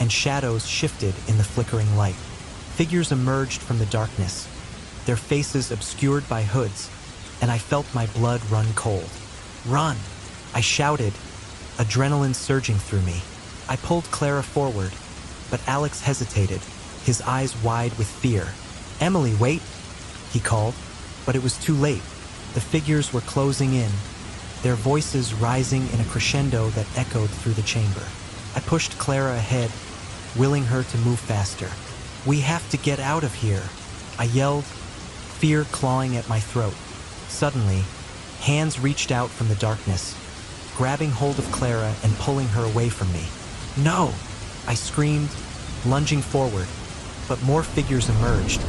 and shadows shifted in the flickering light. Figures emerged from the darkness, their faces obscured by hoods, and I felt my blood run cold. Run! I shouted, adrenaline surging through me. I pulled Clara forward, but Alex hesitated, his eyes wide with fear. Emily, wait, he called, but it was too late. The figures were closing in, their voices rising in a crescendo that echoed through the chamber. I pushed Clara ahead, willing her to move faster. We have to get out of here, I yelled, fear clawing at my throat. Suddenly, hands reached out from the darkness, grabbing hold of Clara and pulling her away from me. No! I screamed, lunging forward, but more figures emerged,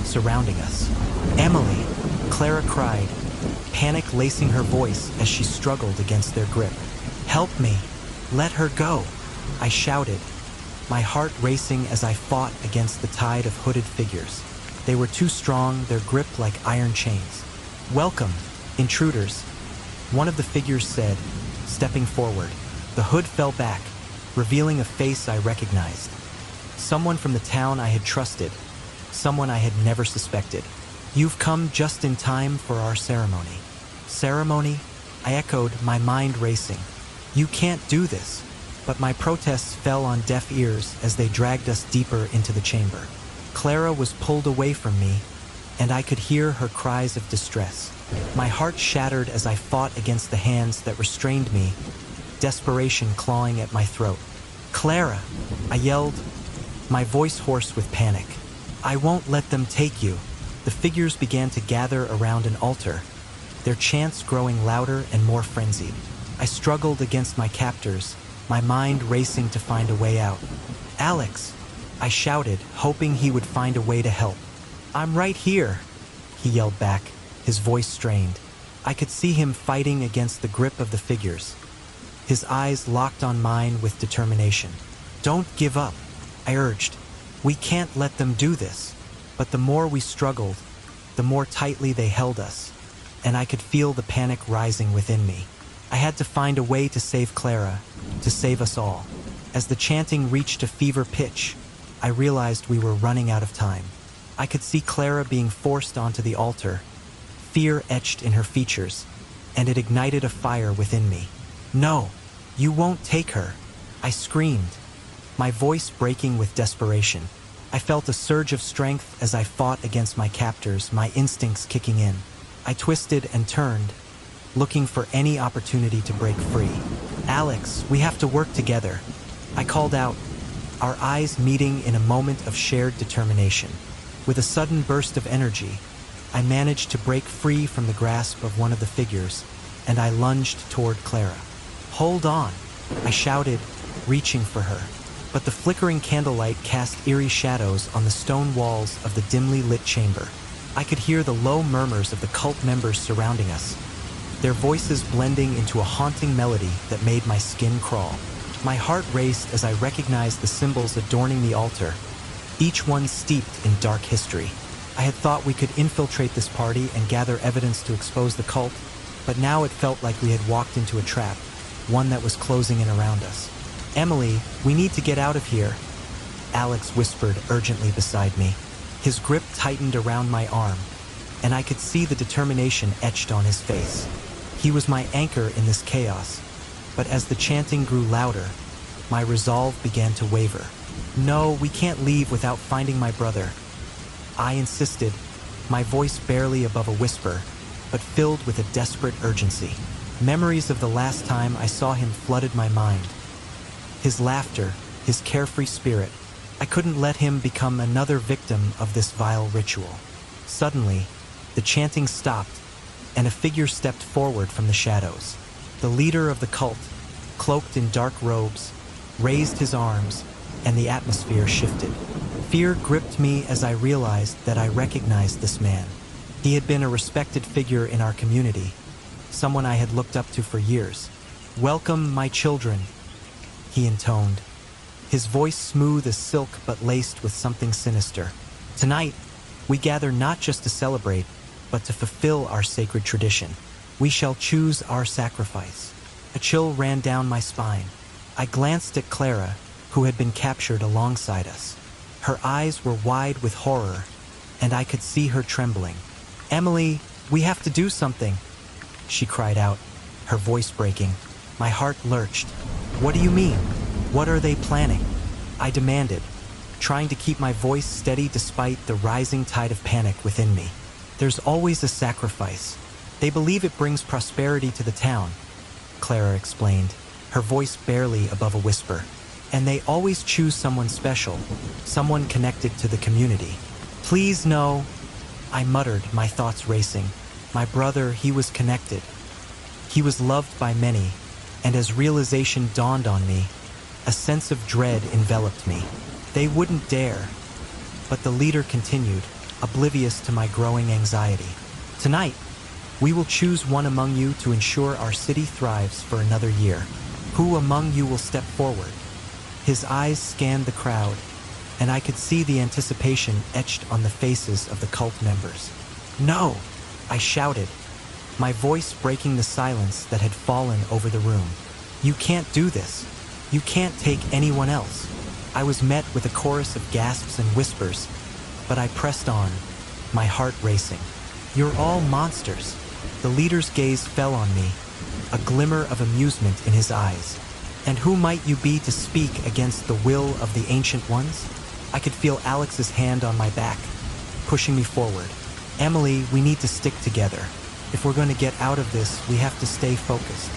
surrounding us. Emily! Clara cried, panic lacing her voice as she struggled against their grip. Help me! Let her go! I shouted, my heart racing as I fought against the tide of hooded figures. They were too strong, their grip like iron chains. Welcome, intruders, one of the figures said, stepping forward. The hood fell back, revealing a face I recognized. Someone from the town I had trusted, someone I had never suspected. You've come just in time for our ceremony. Ceremony? I echoed, my mind racing. You can't do this. But my protests fell on deaf ears as they dragged us deeper into the chamber. Clara was pulled away from me, and I could hear her cries of distress. My heart shattered as I fought against the hands that restrained me, desperation clawing at my throat. Clara! I yelled, my voice hoarse with panic. I won't let them take you. The figures began to gather around an altar, their chants growing louder and more frenzied. I struggled against my captors, my mind racing to find a way out. Alex! I shouted, hoping he would find a way to help. I'm right here, he yelled back, his voice strained. I could see him fighting against the grip of the figures, his eyes locked on mine with determination. Don't give up, I urged. We can't let them do this. But the more we struggled, the more tightly they held us, and I could feel the panic rising within me. I had to find a way to save Clara, to save us all. As the chanting reached a fever pitch, I realized we were running out of time. I could see Clara being forced onto the altar, fear etched in her features, and it ignited a fire within me. No, you won't take her, I screamed, my voice breaking with desperation. I felt a surge of strength as I fought against my captors, my instincts kicking in. I twisted and turned, looking for any opportunity to break free. Alex, we have to work together, I called out, our eyes meeting in a moment of shared determination. With a sudden burst of energy, I managed to break free from the grasp of one of the figures, and I lunged toward Clara. Hold on, I shouted, reaching for her. But the flickering candlelight cast eerie shadows on the stone walls of the dimly lit chamber. I could hear the low murmurs of the cult members surrounding us, their voices blending into a haunting melody that made my skin crawl. My heart raced as I recognized the symbols adorning the altar, each one steeped in dark history. I had thought we could infiltrate this party and gather evidence to expose the cult, but now it felt like we had walked into a trap, one that was closing in around us. Emily, we need to get out of here, Alex whispered urgently beside me. His grip tightened around my arm, and I could see the determination etched on his face. He was my anchor in this chaos, but as the chanting grew louder, My resolve began to waver. No, we can't leave without finding my brother. I insisted, my voice barely above a whisper, but filled with a desperate urgency. Memories of the last time I saw him flooded my mind. His laughter, his carefree spirit. I couldn't let him become another victim of this vile ritual. Suddenly, the chanting stopped, and a figure stepped forward from the shadows. The leader of the cult, cloaked in dark robes, raised his arms, and the atmosphere shifted. Fear gripped me as I realized that I recognized this man. He had been a respected figure in our community, someone I had looked up to for years. "Welcome, my children," he intoned, his voice smooth as silk but laced with something sinister. "Tonight, we gather not just to celebrate, but to fulfill our sacred tradition. We shall choose our sacrifice." A chill ran down my spine. I glanced at Clara, who had been captured alongside us. Her eyes were wide with horror, and I could see her trembling. "Emily, we have to do something," she cried out, her voice breaking. My heart lurched. "What do you mean? What are they planning?" I demanded, trying to keep my voice steady despite the rising tide of panic within me. "There's always a sacrifice. They believe it brings prosperity to the town," Clara explained, her voice barely above a whisper. "And they always choose someone special, someone connected to the community." "Please no," I muttered, my thoughts racing. My brother, he was connected. He was loved by many, and as realization dawned on me, a sense of dread enveloped me. They wouldn't dare. But the leader continued, oblivious to my growing anxiety. "Tonight, we will choose one among you to ensure our city thrives for another year. Who among you will step forward?" His eyes scanned the crowd, and I could see the anticipation etched on the faces of the cult members. "No!" I shouted, my voice breaking the silence that had fallen over the room. "You can't do this. You can't take anyone else." I was met with a chorus of gasps and whispers, but I pressed on, my heart racing. "You're all monsters." The leader's gaze fell on me, a glimmer of amusement in his eyes. "And who might you be to speak against the will of the Ancient Ones?" I could feel Alex's hand on my back, pushing me forward. "Emily, we need to stick together. If we're going to get out of this, we have to stay focused."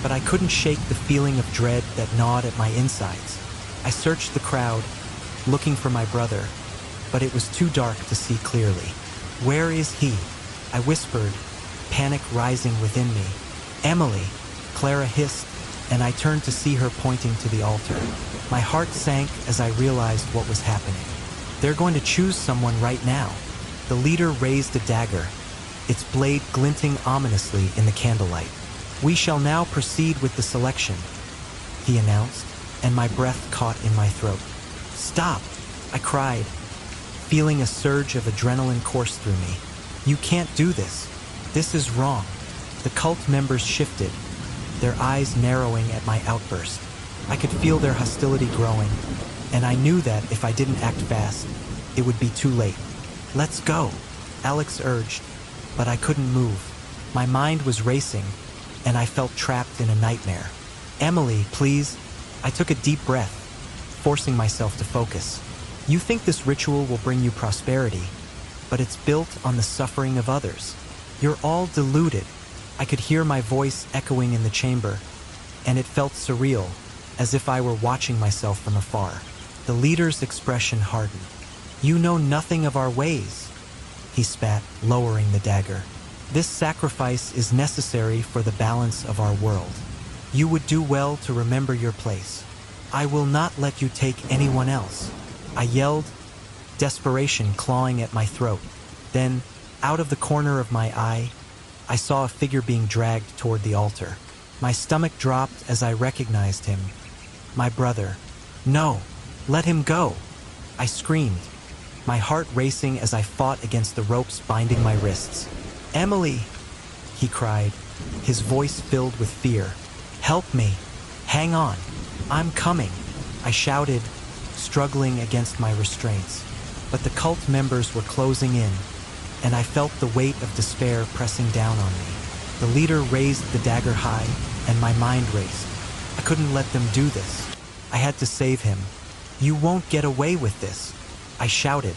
But I couldn't shake the feeling of dread that gnawed at my insides. I searched the crowd, looking for my brother, but it was too dark to see clearly. "Where is he?" I whispered, panic rising within me. "Emily," Clara hissed, and I turned to see her pointing to the altar. My heart sank as I realized what was happening. They're going to choose someone right now. The leader raised a dagger, its blade glinting ominously in the candlelight. "We shall now proceed with the selection," he announced, and my breath caught in my throat. "Stop!" I cried, feeling a surge of adrenaline course through me. "You can't do this. This is wrong." The cult members shifted, their eyes narrowing at my outburst. I could feel their hostility growing, and I knew that if I didn't act fast, it would be too late. "Let's go," Alex urged, but I couldn't move. My mind was racing, and I felt trapped in a nightmare. "Emily, please." I took a deep breath, forcing myself to focus. "You think this ritual will bring you prosperity, but it's built on the suffering of others. You're all deluded." I could hear my voice echoing in the chamber, and it felt surreal, as if I were watching myself from afar. The leader's expression hardened. "You know nothing of our ways," he spat, lowering the dagger. "This sacrifice is necessary for the balance of our world. You would do well to remember your place. I will not let you take anyone else." I yelled, desperation clawing at my throat. Then, out of the corner of my eye, I saw a figure being dragged toward the altar. My stomach dropped as I recognized him. My brother. "No! Let him go!" I screamed, my heart racing as I fought against the ropes binding my wrists. "Emily!" he cried, his voice filled with fear. "Help me! Hang on! I'm coming!" I shouted, struggling against my restraints. But the cult members were closing in, and I felt the weight of despair pressing down on me. The leader raised the dagger high, and my mind raced. I couldn't let them do this. I had to save him. "You won't get away with this," I shouted,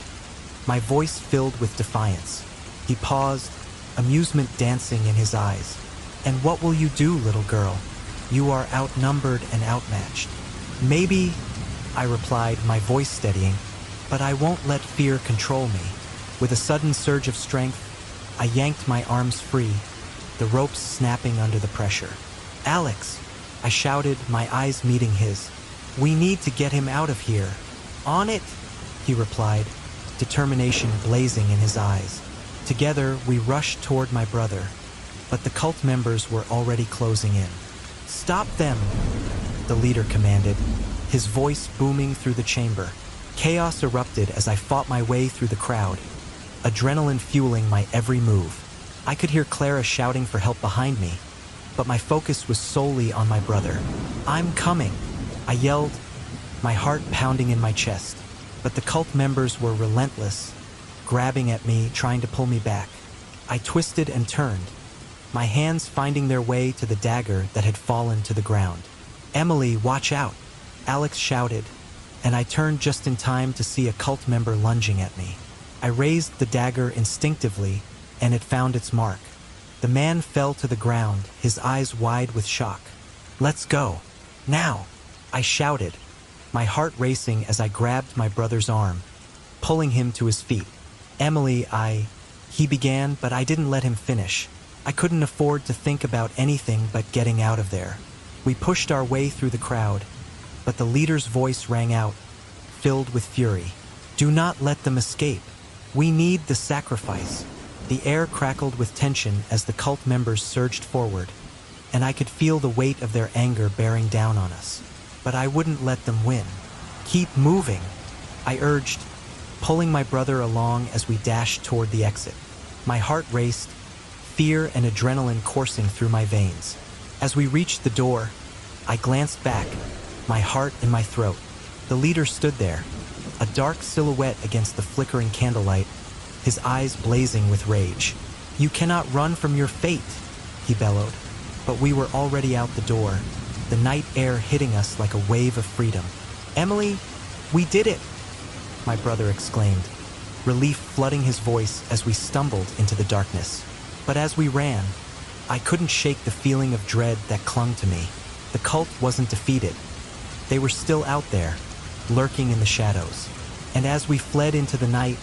my voice filled with defiance. He paused, amusement dancing in his eyes. "And what will you do, little girl? You are outnumbered and outmatched." "Maybe," I replied, my voice steadying, "but I won't let fear control me." With a sudden surge of strength, I yanked my arms free, the ropes snapping under the pressure. "Alex," I shouted, my eyes meeting his. "We need to get him out of here." "On it," he replied, determination blazing in his eyes. Together, we rushed toward my brother, but the cult members were already closing in. "Stop them," the leader commanded, his voice booming through the chamber. Chaos erupted as I fought my way through the crowd, adrenaline fueling my every move. I could hear Clara shouting for help behind me, but my focus was solely on my brother. "I'm coming," I yelled, my heart pounding in my chest. But the cult members were relentless, grabbing at me, trying to pull me back. I twisted and turned, my hands finding their way to the dagger that had fallen to the ground. "Emily, watch out," Alex shouted, and I turned just in time to see a cult member lunging at me. I raised the dagger instinctively, and it found its mark. The man fell to the ground, his eyes wide with shock. "Let's go. Now," I shouted, my heart racing as I grabbed my brother's arm, pulling him to his feet. "Emily, he began, but I didn't let him finish. I couldn't afford to think about anything but getting out of there. We pushed our way through the crowd, but the leader's voice rang out, filled with fury. "Do not let them escape. We need the sacrifice." The air crackled with tension as the cult members surged forward, and I could feel the weight of their anger bearing down on us. But I wouldn't let them win. "Keep moving," I urged, pulling my brother along as we dashed toward the exit. My heart raced, fear and adrenaline coursing through my veins. As we reached the door, I glanced back, my heart in my throat. The leader stood there, a dark silhouette against the flickering candlelight, his eyes blazing with rage. "You cannot run from your fate," he bellowed. But we were already out the door, the night air hitting us like a wave of freedom. "Emily, we did it!" my brother exclaimed, relief flooding his voice as we stumbled into the darkness. But as we ran, I couldn't shake the feeling of dread that clung to me. The cult wasn't defeated. They were still out there, lurking in the shadows. And as we fled into the night,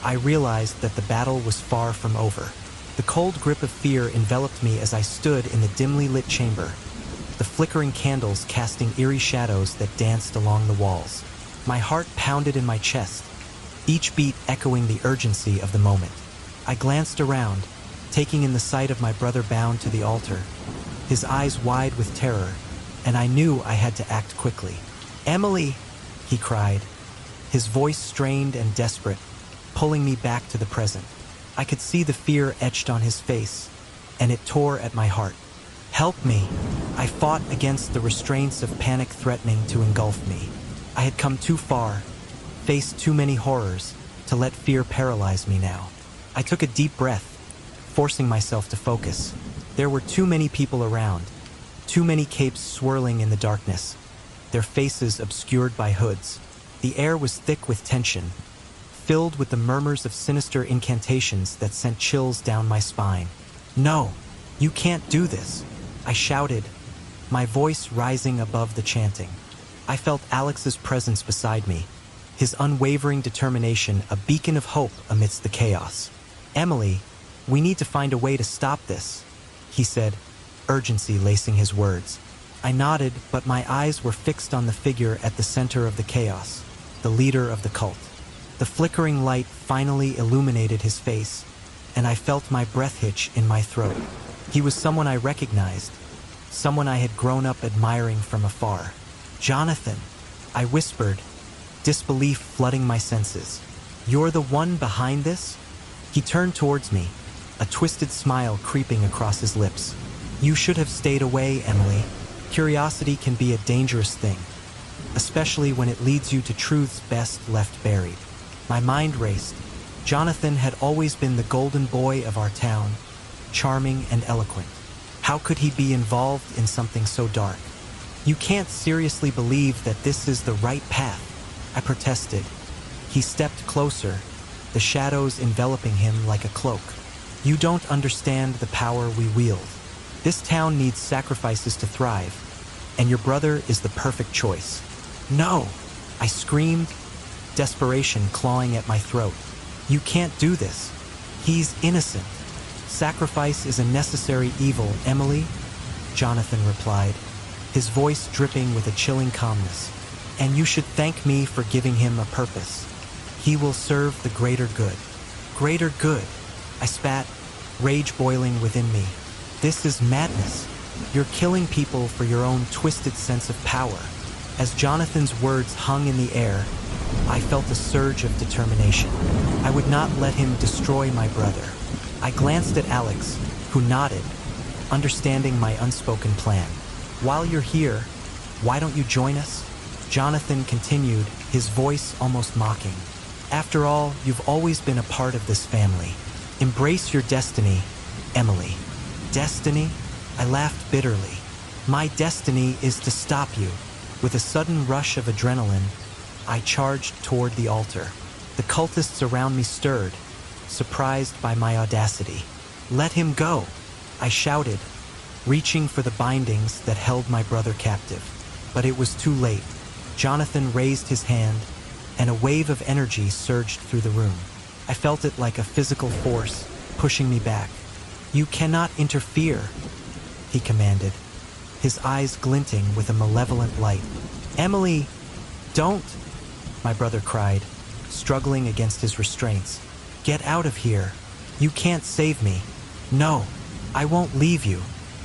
I realized that the battle was far from over. The cold grip of fear enveloped me as I stood in the dimly lit chamber, the flickering candles casting eerie shadows that danced along the walls. My heart pounded in my chest, each beat echoing the urgency of the moment. I glanced around, taking in the sight of my brother bound to the altar, his eyes wide with terror, and I knew I had to act quickly. "Emily!" he cried, his voice strained and desperate, pulling me back to the present. I could see the fear etched on his face, and it tore at my heart. "Help me!" I fought against the restraints of panic threatening to engulf me. I had come too far, faced too many horrors, to let fear paralyze me now. I took a deep breath, forcing myself to focus. There were too many people around, too many capes swirling in the darkness, their faces obscured by hoods. The air was thick with tension, filled with the murmurs of sinister incantations that sent chills down my spine. "No, you can't do this," I shouted, my voice rising above the chanting. I felt Alex's presence beside me, his unwavering determination a beacon of hope amidst the chaos. "Emily, we need to find a way to stop this," he said, urgency lacing his words. I nodded, but my eyes were fixed on the figure at the center of the chaos, the leader of the cult. The flickering light finally illuminated his face, and I felt my breath hitch in my throat. He was someone I recognized, someone I had grown up admiring from afar. "Jonathan," I whispered, disbelief flooding my senses. "You're the one behind this?" He turned towards me, a twisted smile creeping across his lips. "You should have stayed away, Emily. Curiosity can be a dangerous thing, especially when it leads you to truths best left buried." My mind raced. Jonathan had always been the golden boy of our town, charming and eloquent. How could he be involved in something so dark? You can't seriously believe that this is the right path, I protested. He stepped closer, the shadows enveloping him like a cloak. You don't understand the power we wield. This town needs sacrifices to thrive, and your brother is the perfect choice. No, I screamed, desperation clawing at my throat. You can't do this. He's innocent. Sacrifice is a necessary evil, Emily, Jonathan replied, his voice dripping with a chilling calmness. And you should thank me for giving him a purpose. He will serve the greater good. Greater good, I spat, rage boiling within me. This is madness. You're killing people for your own twisted sense of power. As Jonathan's words hung in the air, I felt a surge of determination. I would not let him destroy my brother. I glanced at Alex, who nodded, understanding my unspoken plan. While you're here, why don't you join us? Jonathan continued, his voice almost mocking. After all, you've always been a part of this family. Embrace your destiny, Emily. Destiny? I laughed bitterly. My destiny is to stop you. With a sudden rush of adrenaline, I charged toward the altar. The cultists around me stirred, surprised by my audacity. Let him go, I shouted, reaching for the bindings that held my brother captive. But it was too late. Jonathan raised his hand, and a wave of energy surged through the room. I felt it like a physical force, pushing me back. You cannot interfere, he commanded, his eyes glinting with a malevolent light. Emily, don't, my brother cried, struggling against his restraints. Get out of here. You can't save me. No, I won't leave you.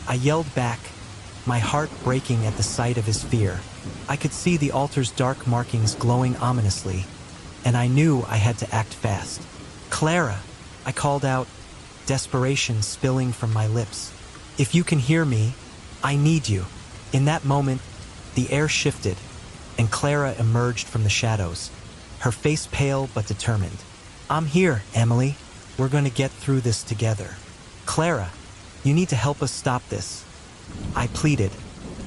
I yelled back, my heart breaking at the sight of his fear. I could see the altar's dark markings glowing ominously, and I knew I had to act fast. Clara, I called out, desperation spilling from my lips. If you can hear me, I need you. In that moment, the air shifted, and Clara emerged from the shadows, her face pale but determined. I'm here, Emily. We're going to get through this together. Clara, you need to help us stop this, I pleaded,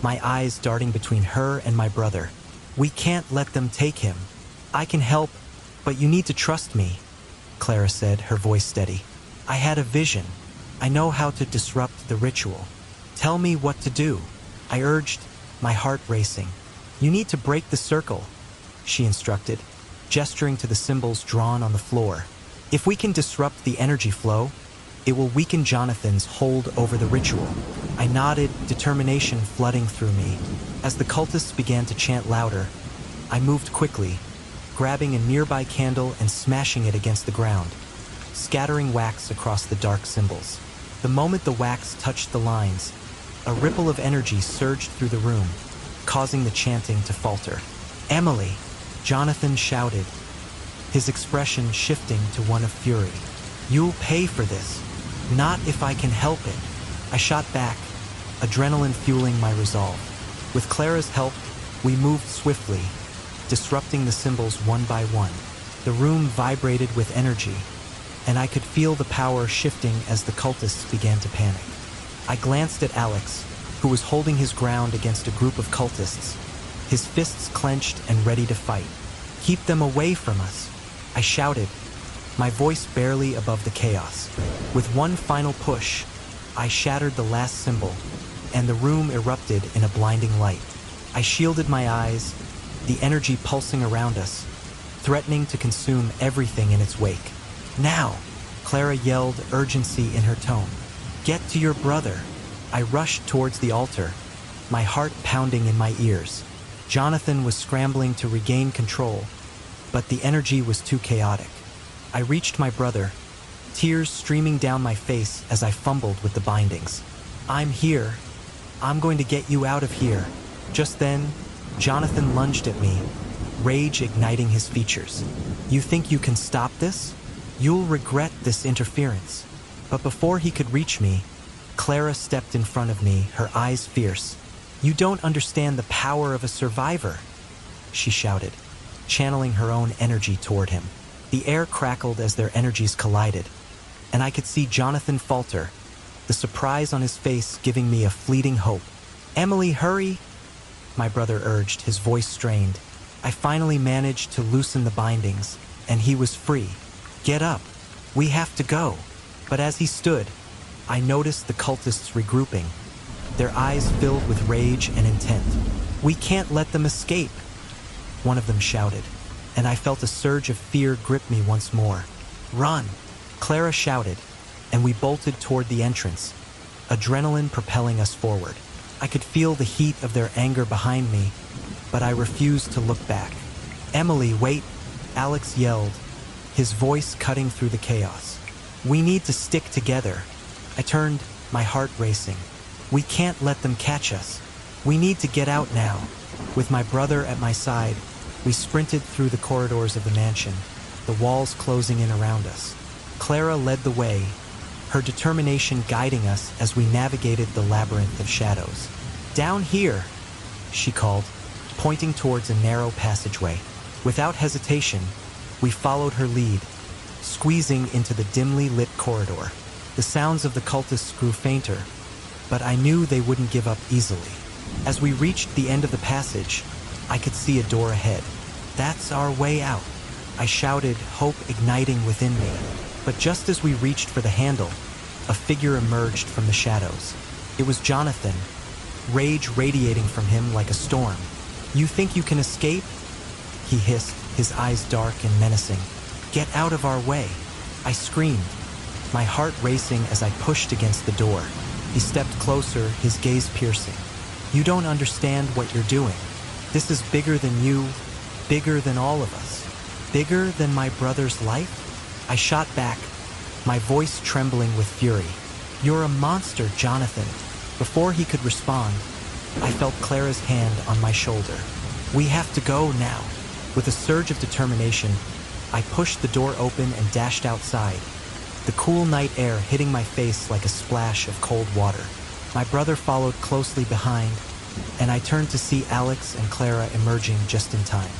my eyes darting between her and my brother. We can't let them take him. I can help, but you need to trust me, Clara said, her voice steady. I had a vision. I know how to disrupt the ritual. Tell me what to do, I urged, my heart racing. You need to break the circle, she instructed, gesturing to the symbols drawn on the floor. If we can disrupt the energy flow, it will weaken Jonathan's hold over the ritual. I nodded, determination flooding through me. As the cultists began to chant louder, I moved quickly, grabbing a nearby candle and smashing it against the ground, scattering wax across the dark symbols. The moment the wax touched the lines, a ripple of energy surged through the room, causing the chanting to falter. Emily, Jonathan shouted, his expression shifting to one of fury. You'll pay for this. Not if I can help it. I shot back, adrenaline fueling my resolve. With Clara's help, we moved swiftly, disrupting the symbols one by one. The room vibrated with energy, and I could feel the power shifting as the cultists began to panic. I glanced at Alex, who was holding his ground against a group of cultists, his fists clenched and ready to fight. Keep them away from us, I shouted, my voice barely above the chaos. With one final push, I shattered the last symbol, and the room erupted in a blinding light. I shielded my eyes, the energy pulsing around us, threatening to consume everything in its wake. Now, Clara yelled, urgency in her tone. Get to your brother. I rushed towards the altar, my heart pounding in my ears. Jonathan was scrambling to regain control, but the energy was too chaotic. I reached my brother, tears streaming down my face as I fumbled with the bindings. I'm here. I'm going to get you out of here. Just then, Jonathan lunged at me, rage igniting his features. You think you can stop this? You'll regret this interference. But before he could reach me, Clara stepped in front of me, her eyes fierce. You don't understand the power of a survivor, she shouted, channeling her own energy toward him. The air crackled as their energies collided, and I could see Jonathan falter, the surprise on his face giving me a fleeting hope. Emily, hurry! my brother urged, his voice strained. I finally managed to loosen the bindings, and he was free. Get up. We have to go. But as he stood, I noticed the cultists regrouping, their eyes filled with rage and intent. We can't let them escape, one of them shouted, and I felt a surge of fear grip me once more. Run, Clara shouted, and we bolted toward the entrance, adrenaline propelling us forward. I could feel the heat of their anger behind me, but I refused to look back. Emily, wait, Alex yelled, his voice cutting through the chaos. We need to stick together. I turned, my heart racing. We can't let them catch us. We need to get out now. With my brother at my side, we sprinted through the corridors of the mansion, the walls closing in around us. Clara led the way, her determination guiding us as we navigated the labyrinth of shadows. Down here, she called, pointing towards a narrow passageway. Without hesitation, we followed her lead, squeezing into the dimly lit corridor. The sounds of the cultists grew fainter, but I knew they wouldn't give up easily. As we reached the end of the passage, I could see a door ahead. That's our way out, I shouted, hope igniting within me. But just as we reached for the handle, a figure emerged from the shadows. It was Jonathan, rage radiating from him like a storm. You think you can escape? He hissed, his eyes dark and menacing. Get out of our way, I screamed, my heart racing as I pushed against the door. He stepped closer, his gaze piercing. You don't understand what you're doing. This is bigger than you, bigger than all of us, bigger than my brother's life? I shot back, my voice trembling with fury. You're a monster, Jonathan. Before he could respond, I felt Clara's hand on my shoulder. We have to go now. With a surge of determination, I pushed the door open and dashed outside, the cool night air hitting my face like a splash of cold water. My brother followed closely behind, and I turned to see Alex and Clara emerging just in time.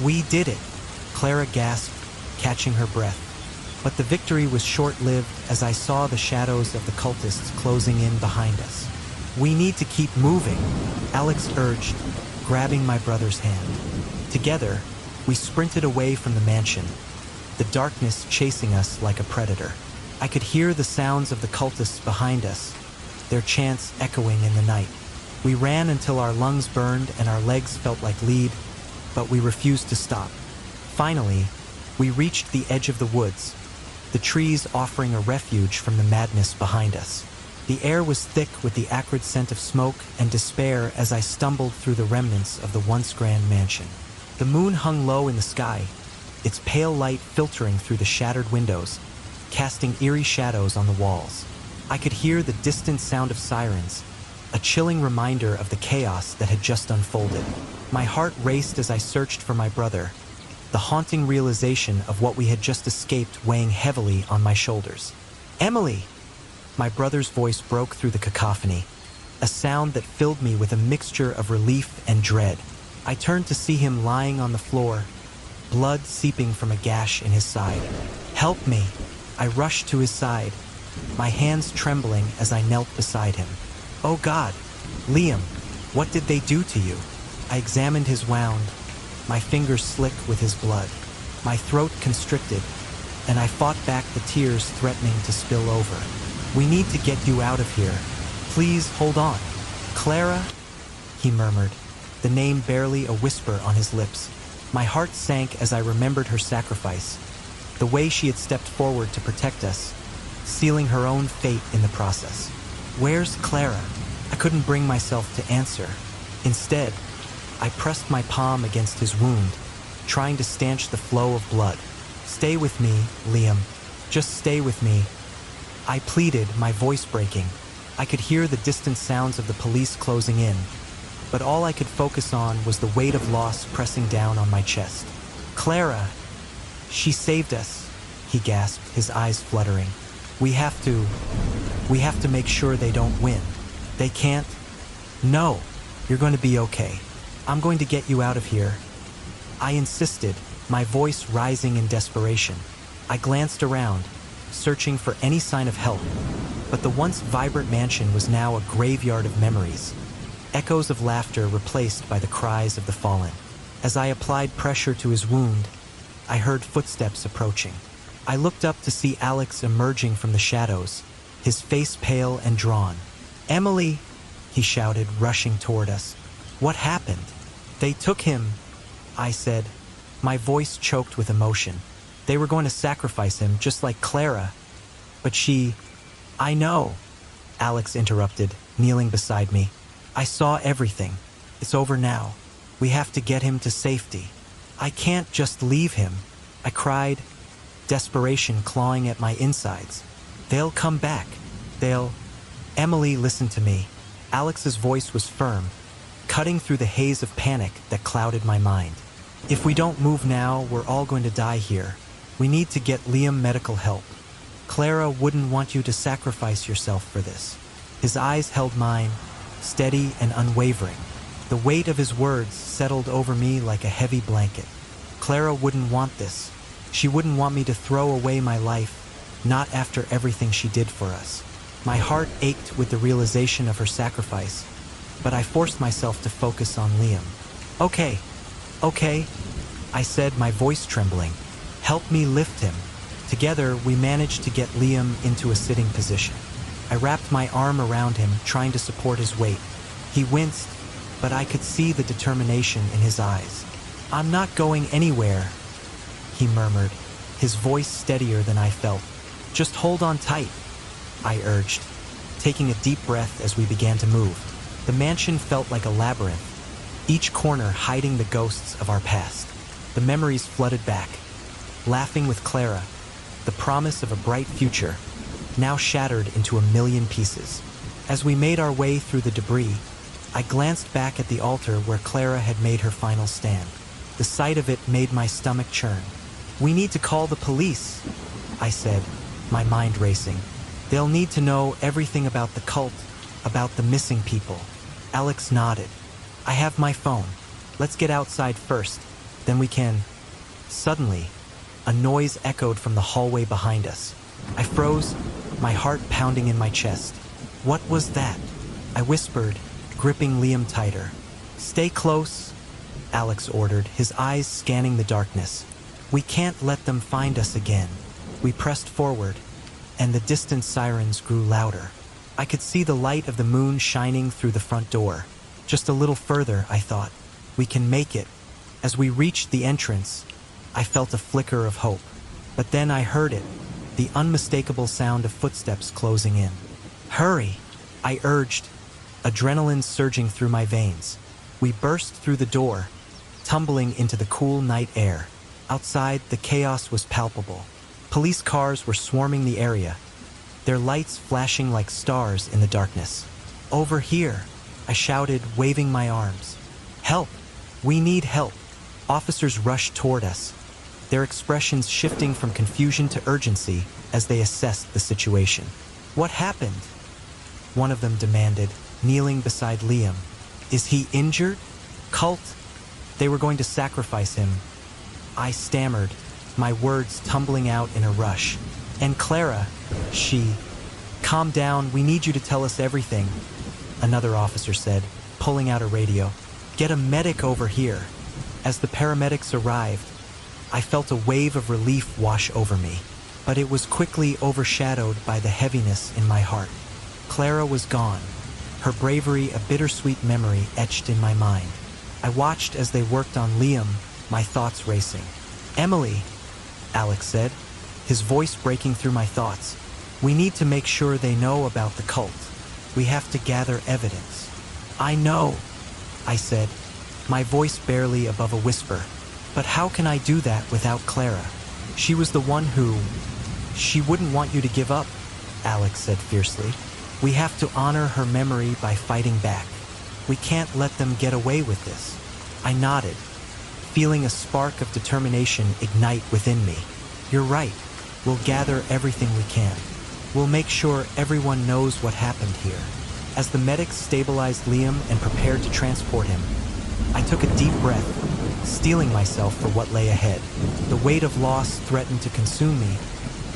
We did it, Clara gasped, catching her breath. But the victory was short-lived as I saw the shadows of the cultists closing in behind us. We need to keep moving, Alex urged, grabbing my brother's hand. Together, we sprinted away from the mansion, the darkness chasing us like a predator. I could hear the sounds of the cultists behind us, their chants echoing in the night. We ran until our lungs burned and our legs felt like lead, but we refused to stop. Finally, we reached the edge of the woods, the trees offering a refuge from the madness behind us. The air was thick with the acrid scent of smoke and despair as I stumbled through the remnants of the once grand mansion. The moon hung low in the sky, its pale light filtering through the shattered windows, casting eerie shadows on the walls. I could hear the distant sound of sirens, a chilling reminder of the chaos that had just unfolded. My heart raced as I searched for my brother, the haunting realization of what we had just escaped weighing heavily on my shoulders. Emily! My brother's voice broke through the cacophony, a sound that filled me with a mixture of relief and dread. I turned to see him lying on the floor, blood seeping from a gash in his side. Help me! I rushed to his side, my hands trembling as I knelt beside him. Oh God, Liam, what did they do to you? I examined his wound, my fingers slick with his blood. My throat constricted, and I fought back the tears threatening to spill over. We need to get you out of here. Please hold on. Clara, he murmured, the name barely a whisper on his lips. My heart sank as I remembered her sacrifice, the way she had stepped forward to protect us, sealing her own fate in the process. Where's Clara? I couldn't bring myself to answer. Instead, I pressed my palm against his wound, trying to stanch the flow of blood. Stay with me, Liam. Just stay with me. I pleaded, my voice breaking. I could hear the distant sounds of the police closing in, but all I could focus on was the weight of loss pressing down on my chest. Clara, she saved us, he gasped, his eyes fluttering. We have to make sure they don't win. They can't. No, you're going to be okay. I'm going to get you out of here. I insisted, my voice rising in desperation. I glanced around, searching for any sign of help, but the once vibrant mansion was now a graveyard of memories, echoes of laughter replaced by the cries of the fallen. As I applied pressure to his wound, I heard footsteps approaching. I looked up to see Alex emerging from the shadows, his face pale and drawn. "Emily!" he shouted, rushing toward us. "What happened?" "They took him," I said, my voice choked with emotion. "They were going to sacrifice him, just like Clara. But she—" "I know," Alex interrupted, kneeling beside me. "I saw everything. It's over now. We have to get him to safety. I can't just leave him," I cried, desperation clawing at my insides. "They'll come back. They'll—" "Emily, listen to me." Alex's voice was firm, cutting through the haze of panic that clouded my mind. "If we don't move now, we're all going to die here. We need to get Liam medical help. Clara wouldn't want you to sacrifice yourself for this." His eyes held mine, steady and unwavering. The weight of his words settled over me like a heavy blanket. Clara wouldn't want this. She wouldn't want me to throw away my life, not after everything she did for us. My heart ached with the realization of her sacrifice, but I forced myself to focus on Liam. Okay, I said, my voice trembling. "Help me lift him." Together, we managed to get Liam into a sitting position. I wrapped my arm around him, trying to support his weight. He winced, but I could see the determination in his eyes. "I'm not going anywhere," he murmured, his voice steadier than I felt. "Just hold on tight," I urged, taking a deep breath as we began to move. The mansion felt like a labyrinth, each corner hiding the ghosts of our past. The memories flooded back, laughing with Clara, the promise of a bright future, now shattered into a million pieces. As we made our way through the debris, I glanced back at the altar where Clara had made her final stand. The sight of it made my stomach churn. "We need to call the police," I said, my mind racing. "They'll need to know everything about the cult, about the missing people." Alex nodded. "I have my phone. Let's get outside first, then we can—" Suddenly, a noise echoed from the hallway behind us. I froze, my heart pounding in my chest. "What was that?" I whispered, gripping Liam tighter. "Stay close," Alex ordered, his eyes scanning the darkness. "We can't let them find us again." We pressed forward, and the distant sirens grew louder. I could see the light of the moon shining through the front door. Just a little further, I thought. We can make it. As we reached the entrance, I felt a flicker of hope. But then I heard it, the unmistakable sound of footsteps closing in. "Hurry," I urged, adrenaline surging through my veins. We burst through the door, tumbling into the cool night air. Outside, the chaos was palpable. Police cars were swarming the area, their lights flashing like stars in the darkness. "Over here," I shouted, waving my arms. "Help! We need help!" Officers rushed toward us, their expressions shifting from confusion to urgency as they assessed the situation. "What happened?" one of them demanded, kneeling beside Liam. "Is he injured? Cult? They were going to sacrifice him," I stammered, my words tumbling out in a rush. "And Clara, she—" "Calm down, we need you to tell us everything," another officer said, pulling out a radio. "Get a medic over here." As the paramedics arrived, I felt a wave of relief wash over me, but it was quickly overshadowed by the heaviness in my heart. Clara was gone, her bravery a bittersweet memory etched in my mind. I watched as they worked on Liam, my thoughts racing. "Emily," Alex said, his voice breaking through my thoughts. "We need to make sure they know about the cult. We have to gather evidence." "I know," I said, my voice barely above a whisper. "But how can I do that without Clara? She was the one who—" "She wouldn't want you to give up," Alex said fiercely. "We have to honor her memory by fighting back. We can't let them get away with this." I nodded, feeling a spark of determination ignite within me. "You're right. We'll gather everything we can. We'll make sure everyone knows what happened here." As the medics stabilized Liam and prepared to transport him, I took a deep breath, steeling myself for what lay ahead. The weight of loss threatened to consume me,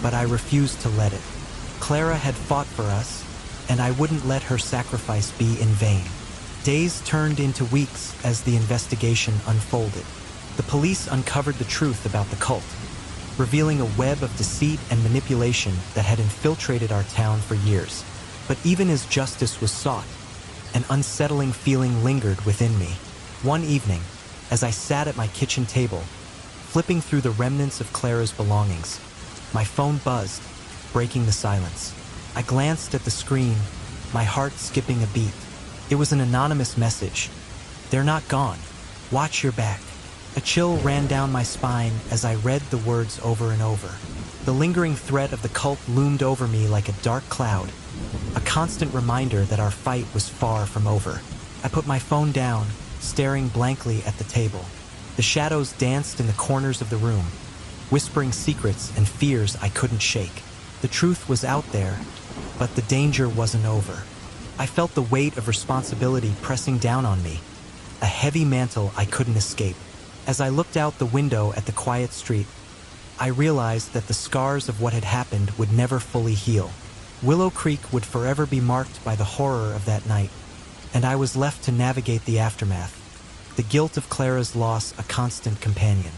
but I refused to let it. Clara had fought for us, and I wouldn't let her sacrifice be in vain. Days turned into weeks as the investigation unfolded. The police uncovered the truth about the cult, revealing a web of deceit and manipulation that had infiltrated our town for years. But even as justice was sought, an unsettling feeling lingered within me. One evening, as I sat at my kitchen table, flipping through the remnants of Clara's belongings, my phone buzzed, breaking the silence. I glanced at the screen, my heart skipping a beat. It was an anonymous message. "They're not gone. Watch your back." A chill ran down my spine as I read the words over and over. The lingering threat of the cult loomed over me like a dark cloud, a constant reminder that our fight was far from over. I put my phone down, staring blankly at the table. The shadows danced in the corners of the room, whispering secrets and fears I couldn't shake. The truth was out there, but the danger wasn't over. I felt the weight of responsibility pressing down on me, a heavy mantle I couldn't escape. As I looked out the window at the quiet street, I realized that the scars of what had happened would never fully heal. Willow Creek would forever be marked by the horror of that night, and I was left to navigate the aftermath, the guilt of Clara's loss a constant companion.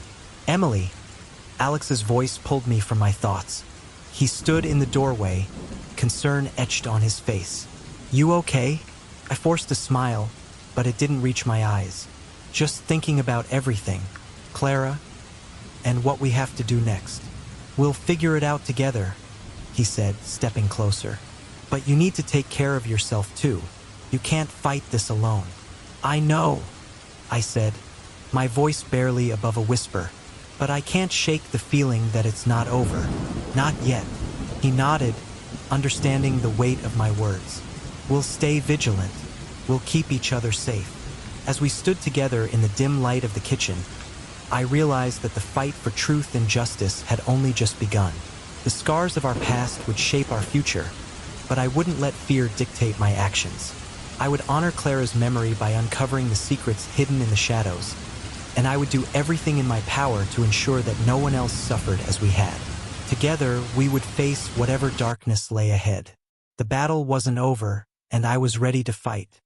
"Emily!" Alex's voice pulled me from my thoughts. He stood in the doorway, concern etched on his face. "You okay?" I forced a smile, but it didn't reach my eyes. "Just thinking about everything, Clara, and what we have to do next." "We'll figure it out together," he said, stepping closer. "But you need to take care of yourself too. You can't fight this alone." "I know," I said, my voice barely above a whisper. "But I can't shake the feeling that it's not over. Not yet." He nodded, understanding the weight of my words. "We'll stay vigilant. We'll keep each other safe." As we stood together in the dim light of the kitchen, I realized that the fight for truth and justice had only just begun. The scars of our past would shape our future, but I wouldn't let fear dictate my actions. I would honor Clara's memory by uncovering the secrets hidden in the shadows, and I would do everything in my power to ensure that no one else suffered as we had. Together, we would face whatever darkness lay ahead. The battle wasn't over, and I was ready to fight.